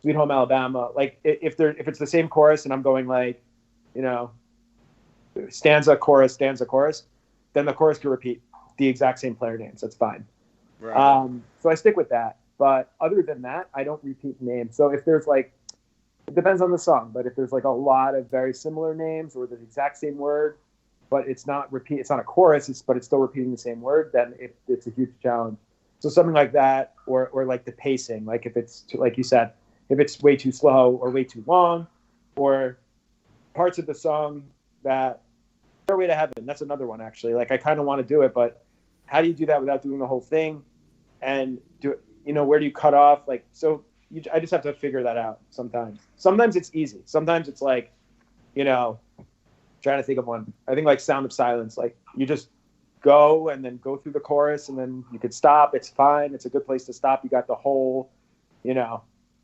Sweet Home Alabama. Like if it's the same chorus and I'm going like, stanza chorus, then the chorus can repeat the exact same player names. That's fine. Right. So I stick with that. But other than that, I don't repeat names. So if there's like, it depends on the song, but if there's like a lot of very similar names or the exact same word, but it's not a chorus, but it's still repeating the same word, then it's a huge challenge. So something like that, or like the pacing, like if it's like you said, if it's way too slow or way too long, or parts of the song that Stairway to Heaven, that's another one actually. Like I kind of want to do it, but how do you do that without doing the whole thing? And where do you cut off? Like, so I just have to figure that out sometimes. Sometimes it's easy. Sometimes it's like, trying to think of one. I think like Sound of Silence, like you just go and then go through the chorus and then you could stop. It's fine. It's a good place to stop. You got the whole, the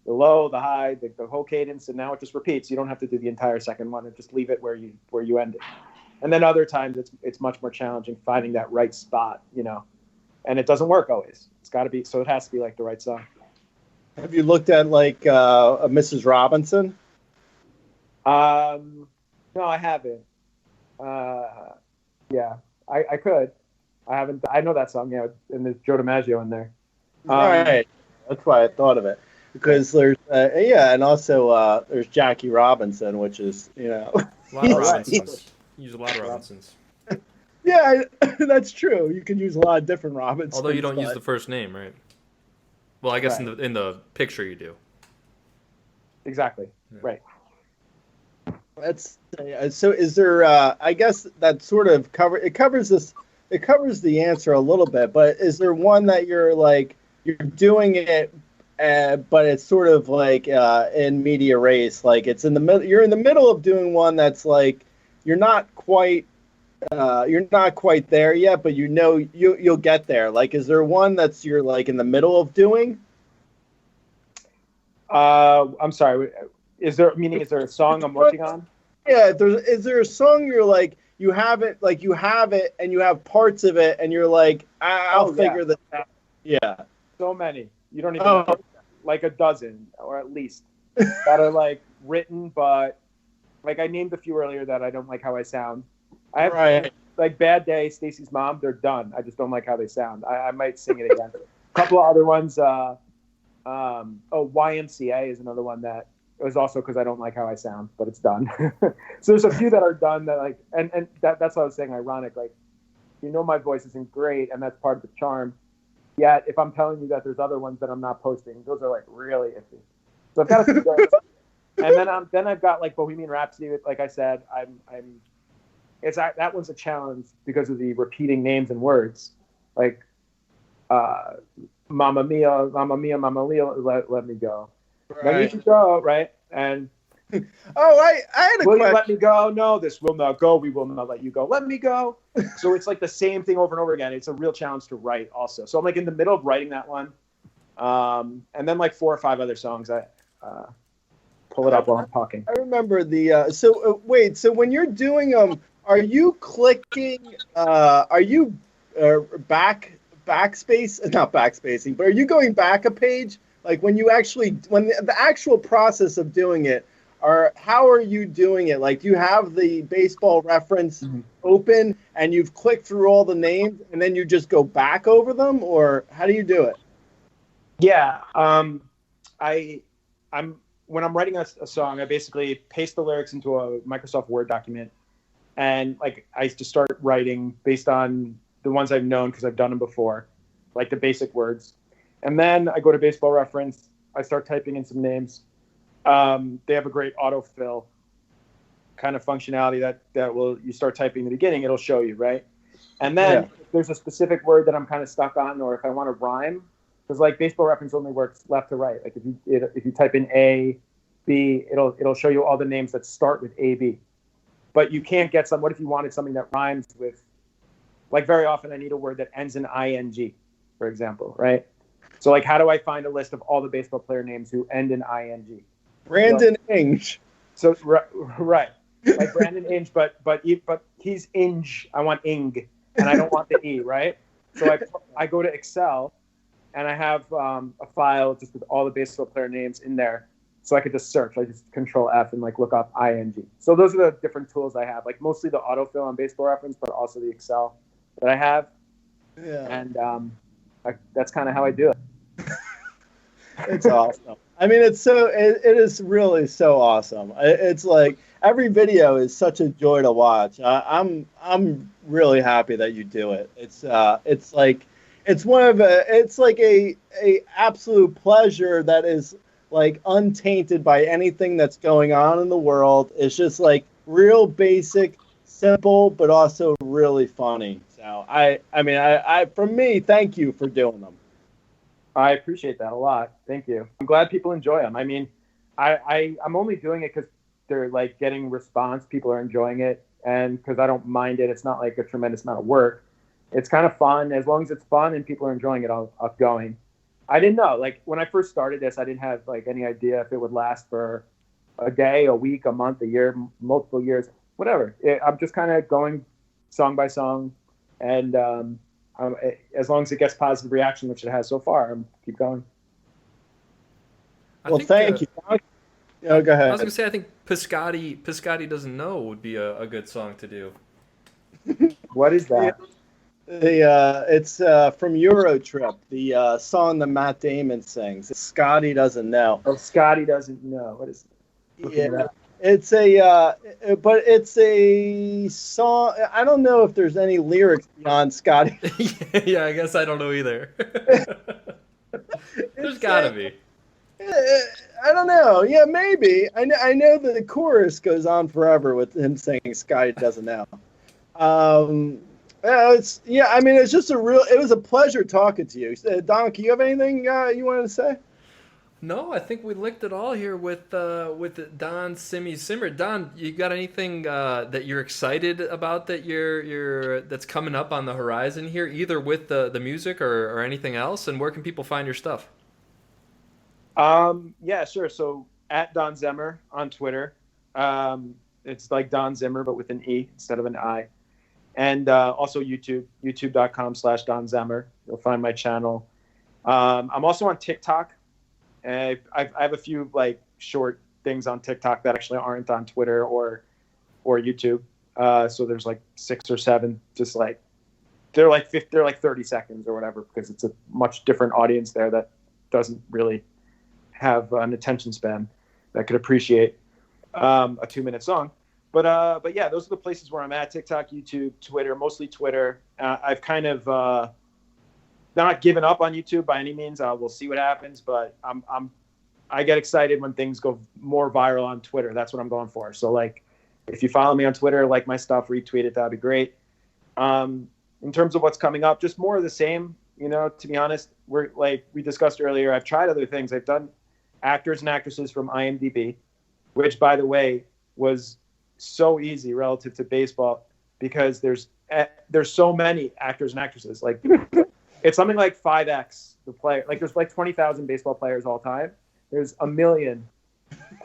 low, the high, the whole cadence, and now it just repeats. You don't have to do the entire second one, and just leave it where you end it. And then other times it's much more challenging finding that right spot, and it doesn't work always. It's got to be, so it has to be like the right song. Have you looked at like a Mrs. Robinson? No, I haven't. Yeah, I could. I haven't. I know that song, and there's Joe DiMaggio in there. Right. That's why I thought of it. Because there's, and also there's Jackie Robinson, which is, A lot of Robinsons. Use a lot of Robinsons. Yeah, that's true. You can use a lot of different Robinsons. Although you don't use the first name, right? Well, I guess in the picture you do. Exactly. Yeah. Right. That's so. Is there? I guess that sort of covers this. It covers the answer a little bit, but is there one that you're doing it, but it's sort of like in media race, like it's in the middle. You're in the middle of doing one that's like you're not quite there yet, but you'll get there. Like, is there one that's you're like in the middle of doing? I'm sorry. Is there a song I'm working on? Yeah, is there a song you're like you have it and you have parts of it and you're like I'll figure this out. Yeah. So many. You don't even know, like a dozen or at least that are like written, but like I named a few earlier that I don't like how I sound. I have like Bad Day, Stacy's Mom, they're done. I just don't like how they sound. I might sing it again. A couple of other ones, YMCA is another one that it was also because I don't like how I sound, but it's done. So there's a few that are done that like, and that's what I was saying, ironic, like, my voice isn't great and that's part of the charm. Yet if I'm telling you that there's other ones that I'm not posting, those are like really iffy. So I've got to figure out. And then I've got like Bohemian Rhapsody. Like I said, that one's a challenge because of the repeating names and words, like Mamma Mia, Mamma Mia, Mamma Mia, let me go. Let me go, right? And I had a question. Will you let me go? No, this will not go. We will not let you go. Let me go. So it's like the same thing over and over again. It's a real challenge to write also. So I'm like in the middle of writing that one. And then like 4 or 5 other songs. I pull it up while I'm talking. I remember the, wait, so when you're doing them, are you clicking, are you backspace, not backspacing, but are you going back a page? Like when the actual process of doing it, how are you doing it? Like, do you have the baseball reference open and you've clicked through all the names and then you just go back over them, or how do you do it? Yeah, I'm when I'm writing a song, I basically paste the lyrics into a Microsoft Word document, and like I just start writing based on the ones I've known because I've done them before, like the basic words. And then I go to Baseball Reference. I start typing in some names. They have a great autofill kind of functionality that will, you start typing in the beginning, it'll show you, right? And then if there's a specific word that I'm kind of stuck on, or if I want to rhyme, because like Baseball Reference only works left to right. Like if you type in A, B, it'll show you all the names that start with A, B. But you can't get some. What if you wanted something that rhymes with? Like very often, I need a word that ends in ing, for example, right? So like, how do I find a list of all the baseball player names who end in ing? Brandon Inge. So right, like Brandon Inge, but he's Inge. I want Ing, and I don't want the E, right? So I go to Excel, and I have a file just with all the baseball player names in there, so I could just search. I just Control F and like look up ing. So those are the different tools I have, like mostly the autofill on Baseball Reference, but also the Excel that I have. Yeah, and that's kind of how I do it. It's awesome. I mean, it is really so awesome. It's like every video is such a joy to watch. I'm really happy that you do it. It's like a absolute pleasure that is like untainted by anything that's going on in the world. It's just like real basic, simple, but also really funny. So I mean, for me, thank you for doing them. I appreciate that a lot. Thank you. I'm glad people enjoy them. I mean, I'm only doing it because they're like getting response. People are enjoying it, and because I don't mind it. It's not like a tremendous amount of work. It's kind of fun. As long as it's fun and people are enjoying it, I'll going. I didn't know. Like when I first started this, I didn't have like any idea if it would last for a day, a week, a month, a year, multiple years, whatever. I'm just kind of going song by song, and as long as it gets positive reaction, which it has so far, I'm keep going. Thank you. Oh, go ahead. I was going to say, I think Piscotti Doesn't Know would be a good song to do. What is that? It's from Eurotrip, the song that Matt Damon sings. Scotty Doesn't Know. Oh, Scotty Doesn't Know. What is it? Yeah. It's but it's a song. I don't know if there's any lyrics beyond Scotty. Yeah, I guess I don't know either. There's gotta be. I don't know. Yeah, maybe. I know that the chorus goes on forever with him saying Scotty Doesn't Know. I mean, it's just it was a pleasure talking to you. Donkey, you have anything you wanted to say? No, I think we licked it all here with Don Simmy Simmer. Don, you got anything that you're excited about that's coming up on the horizon here, either with the music or anything else? And where can people find your stuff? Yeah, sure. So at Don Zemmer on Twitter. It's like Don Zimmer, but with an E instead of an I. And also youtube.com/Don Zemmer. You'll find my channel. I'm also on TikTok. I have a few like short things on TikTok that actually aren't on Twitter or YouTube. So there's like 6 or 7, just like they're like 30 seconds or whatever, because it's a much different audience there that doesn't really have an attention span that could appreciate a 2-minute song. But yeah, those are the places where I'm at: TikTok, YouTube, Twitter, mostly Twitter. I've kind of not given up on YouTube by any means. We'll see what happens, but I get excited when things go more viral on Twitter. That's what I'm going for. So like, if you follow me on Twitter, like my stuff, retweet it, that'd be great. In terms of what's coming up, just more of the same. You know, to be honest, we're like we discussed earlier. I've tried other things. I've done actors and actresses from IMDb, which, by the way, was so easy relative to baseball because there's so many actors and actresses. Like it's something like 5x the player. Like there's like 20,000 baseball players all time. There's a million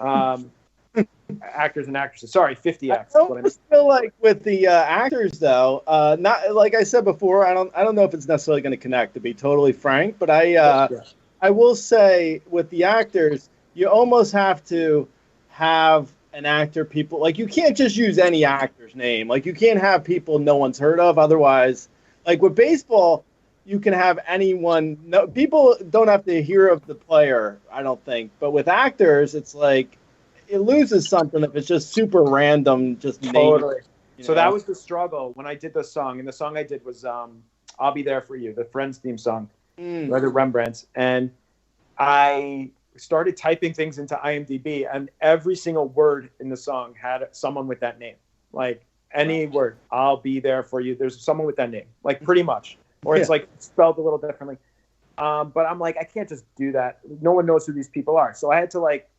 actors and actresses. Sorry, 50x. I feel like with the actors though, not like I said before. I don't know if it's necessarily going to connect, to be totally frank. But I will say with the actors, you almost have to have an actor. People like you can't just use any actor's name. Like you can't have people no one's heard of. Otherwise, like with baseball, you can have anyone. No, people don't have to hear of the player, I don't think. But with actors, it's like it loses something if it's just super random. Just totally. So that was the struggle when I did the song, and the song I did was "I'll Be There for You," the Friends theme song, by the Rembrandts, and I started typing things into IMDb, and every single word in the song had someone with that name. Like any word. I'll be there for you. There's someone with that name, like pretty much, or it's like spelled a little differently. But I'm like, I can't just do that. No one knows who these people are. So I had to like,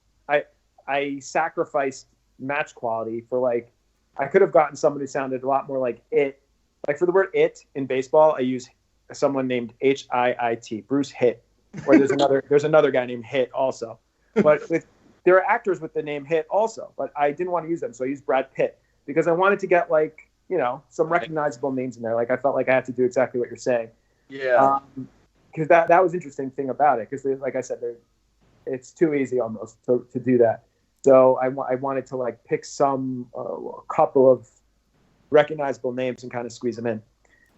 I sacrificed match quality for like, I could have gotten someone who sounded a lot more like it. Like for the word it in baseball, I use someone named Hiit, Bruce Hitt. Or there's another guy named Hit also. But there are actors with the name Hit also, but I didn't want to use them. So I used Brad Pitt because I wanted to get like, some recognizable names in there. Like I felt like I had to do exactly what you're saying. Yeah. Because that was interesting thing about it. Because like I said, it's too easy almost to do that. So I wanted to like pick a couple of recognizable names and kind of squeeze them in.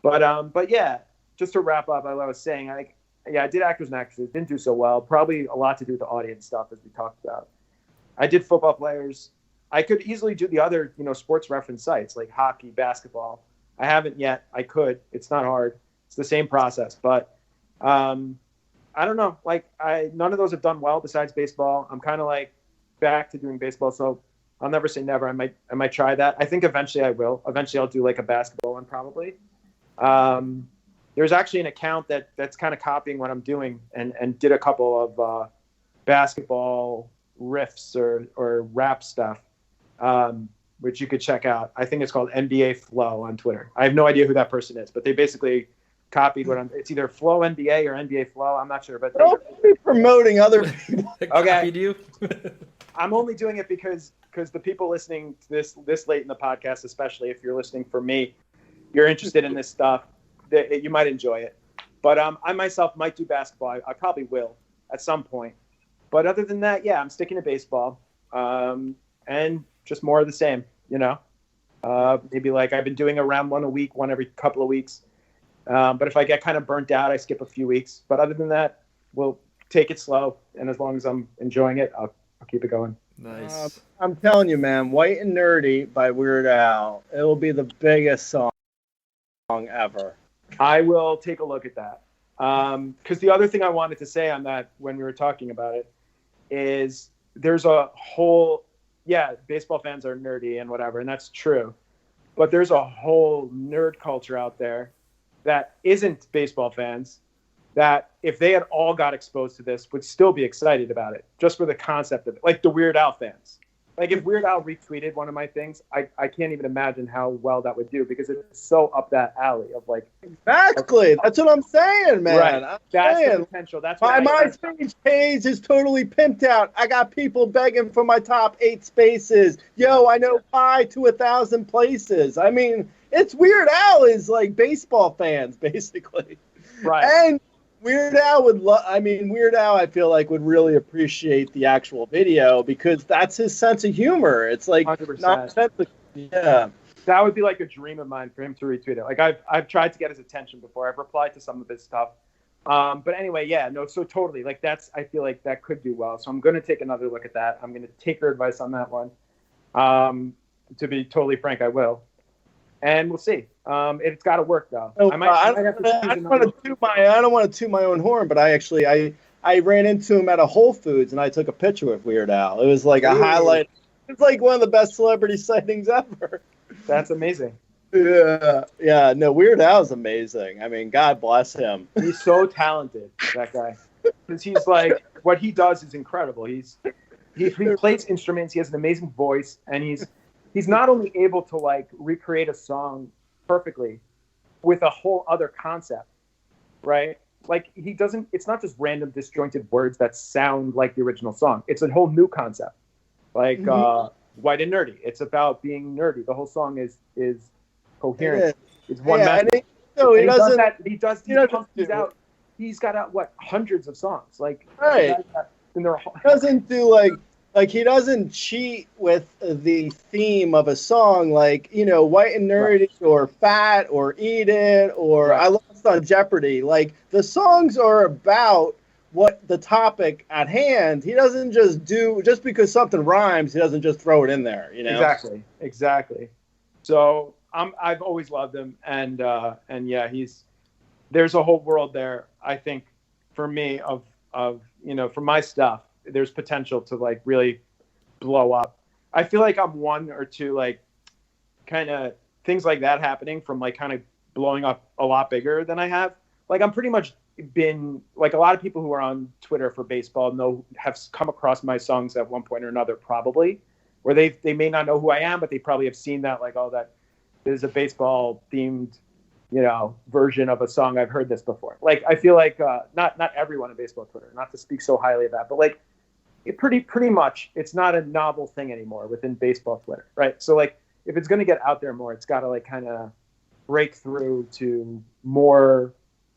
But yeah, just to wrap up, I was saying, I did actors and actresses, didn't do so well. Probably a lot to do with the audience stuff, as we talked about. I did football players. I could easily do the other, sports reference sites like hockey, basketball. I haven't yet. I could. It's not hard. It's the same process. But I don't know. Like none of those have done well besides baseball. I'm kind of like back to doing baseball. So I'll never say never. I might try that. I think eventually I will. Eventually I'll do like a basketball one probably. There's actually an account that's kind of copying what I'm doing and did a couple of basketball riffs or rap stuff, which you could check out. I think it's called NBA Flow on Twitter. I have no idea who that person is, but they basically copied it's either Flow NBA or NBA Flow. I'm not sure, but don't be promoting other people. Okay. Copied you? I'm only doing it because the people listening to this late in the podcast, especially if you're listening for me, you're interested in this stuff. You might enjoy it. But I myself might do basketball. I probably will at some point. But other than that, yeah, I'm sticking to baseball. And just more of the same, maybe like I've been doing around one a week, one every couple of weeks. But if I get kind of burnt out, I skip a few weeks. But other than that, we'll take it slow. And as long as I'm enjoying it, I'll keep it going. Nice. I'm telling you, man, White and Nerdy by Weird Al. It will be the biggest song ever. I will take a look at that. Because the other thing I wanted to say on that when we were talking about it is there's a whole, baseball fans are nerdy and whatever, and that's true. But there's a whole nerd culture out there that isn't baseball fans that if they had all got exposed to this would still be excited about it just for the concept of it. Like the Weird Al fans. Like if Weird Al retweeted one of my things, I can't even imagine how well that would do because it's so up that alley of like. Exactly. That's what I'm saying, man. Right. That's the potential. That's my MySpace page is totally pimped out. I got people begging for my top 8 spaces. Yo, I know pi to 1,000 places. I mean, it's Weird Al is like baseball fans, basically. Right. And Weird Al Weird Al, I feel like, would really appreciate the actual video because that's his sense of humor. It's like 100%. nonsensical. Yeah. That would be like a dream of mine for him to retweet it. Like I've tried to get his attention before. I've replied to some of his stuff. But anyway, so totally. Like I feel like that could do well. So I'm going to take another look at that. I'm going to take her advice on that one. To be totally frank, I will. And we'll see. It's got to work though. I don't want to toot my own horn, but I ran into him at a Whole Foods and I took a picture with Weird Al. It was like a highlight. It's like one of the best celebrity sightings ever. That's amazing. Yeah. No, Weird Al's amazing. I mean, God bless him. He's so talented, that guy. Because he's like, what he does is incredible. He plays instruments. He has an amazing voice, and he's not only able to like recreate a song perfectly with a whole other concept, right? Like it's not just random disjointed words that sound like the original song. It's a whole new concept. Like White and Nerdy. It's about being nerdy. The whole song is coherent. It's one message. He's got out hundreds of songs. Like right. He doesn't cheat with the theme of a song like, White and Nerdy or Fat or Eat It or I Lost on Jeopardy. Like the songs are about what the topic at hand. He doesn't just because something rhymes, he doesn't just throw it in there, Exactly. So I've always loved him and yeah, there's a whole world there, I think, for me of for my stuff. There's potential to like really blow up. I feel like I'm one or two like kind of things like that happening from like kind of blowing up a lot bigger than I have. Like I'm pretty much been like a lot of people who are on Twitter for baseball have come across my songs at one point or another, probably, where they may not know who I am, but they probably have seen that like, oh, that is a baseball themed, version of a song. I've heard this before. Like I feel like not everyone on baseball Twitter, not to speak so highly of that, but like it pretty much it's not a novel thing anymore within baseball Twitter, right? So like if it's going to get out there more, it's got to like kind of break through to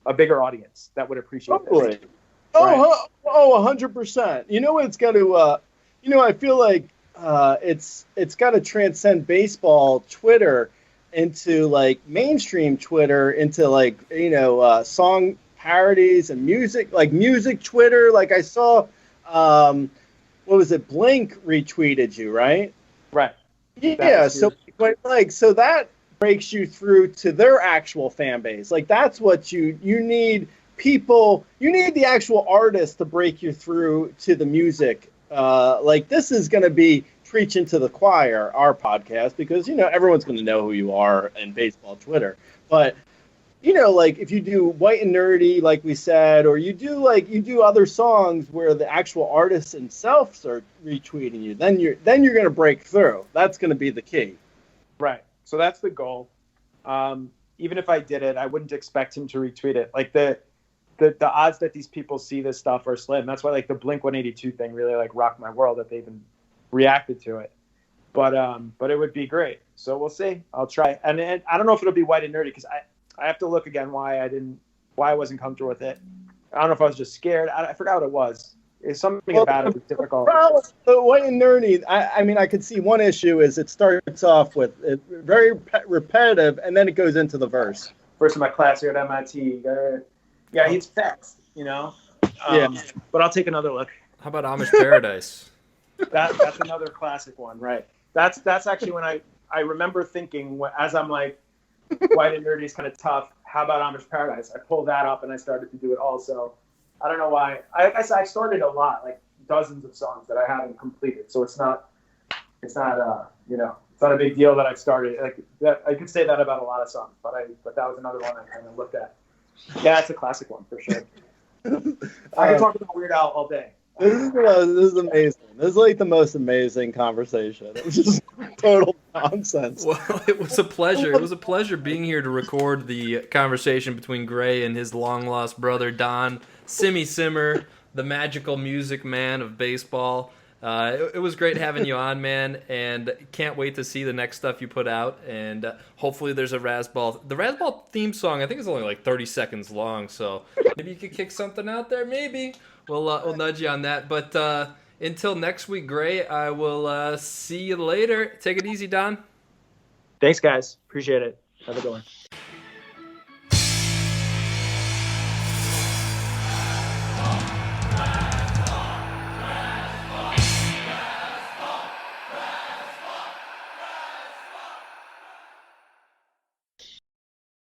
a bigger audience that would appreciate Totally. that. Oh, 100%. You know, it's got to, I feel like it's got to transcend baseball Twitter into like mainstream Twitter, into like, song parodies and music, like music Twitter. Like I saw, what was it? Blink retweeted you, right? Right. Yeah. So so that breaks you through to their actual fan base. Like that's what you need people, you need the actual artist to break you through to the music. Like this is going to be preaching to the choir, our podcast, because, everyone's going to know who you are in baseball Twitter. But, like if you do White and Nerdy, like we said, or you do other songs where the actual artists themselves are retweeting you, then you're going to break through. That's going to be the key. Right. So that's the goal. Even if I did it, I wouldn't expect him to retweet it. Like the odds that these people see this stuff are slim. That's why like the Blink 182 thing really like rocked my world, that they even reacted to it. But it would be great. So we'll see. I'll try. And I don't know if it'll be White and Nerdy, because I have to look again why I wasn't comfortable with it. I don't know if I was just scared. I forgot what it was. It's something about it was difficult. The White and Nerdy, I mean, I could see one issue is it starts off with very repetitive, and then it goes into the verse. First of my class here at MIT. Yeah, he's fast, Yeah. But I'll take another look. How about Amish Paradise? That's another classic one, right? That's actually when I remember thinking, as I'm like, White and Nerdy is kind of tough. How about Amish Paradise? I pulled that up and I started to do it also. I don't know why. I started a lot, like dozens of songs that I haven't completed. So it's not it's not a big deal that I've started. Like that, I could say that about a lot of songs, but that was another one I kind of looked at. Yeah, it's a classic one for sure. I can talk about Weird Al all day. This is amazing. This is like the most amazing conversation. It was just total nonsense. Well, it was a pleasure. It was a pleasure being here to record the conversation between Gray and his long-lost brother, Don Simmer, the magical music man of baseball. It was great having you on, man, and can't wait to see the next stuff you put out. And hopefully there's a Razzball. The Razzball theme song, I think, is only like 30 seconds long, so maybe you could kick something out there, maybe. We'll nudge you on that. But until next week, Gray, I will see you later. Take it easy, Don. Thanks, guys. Appreciate it. Have a good one.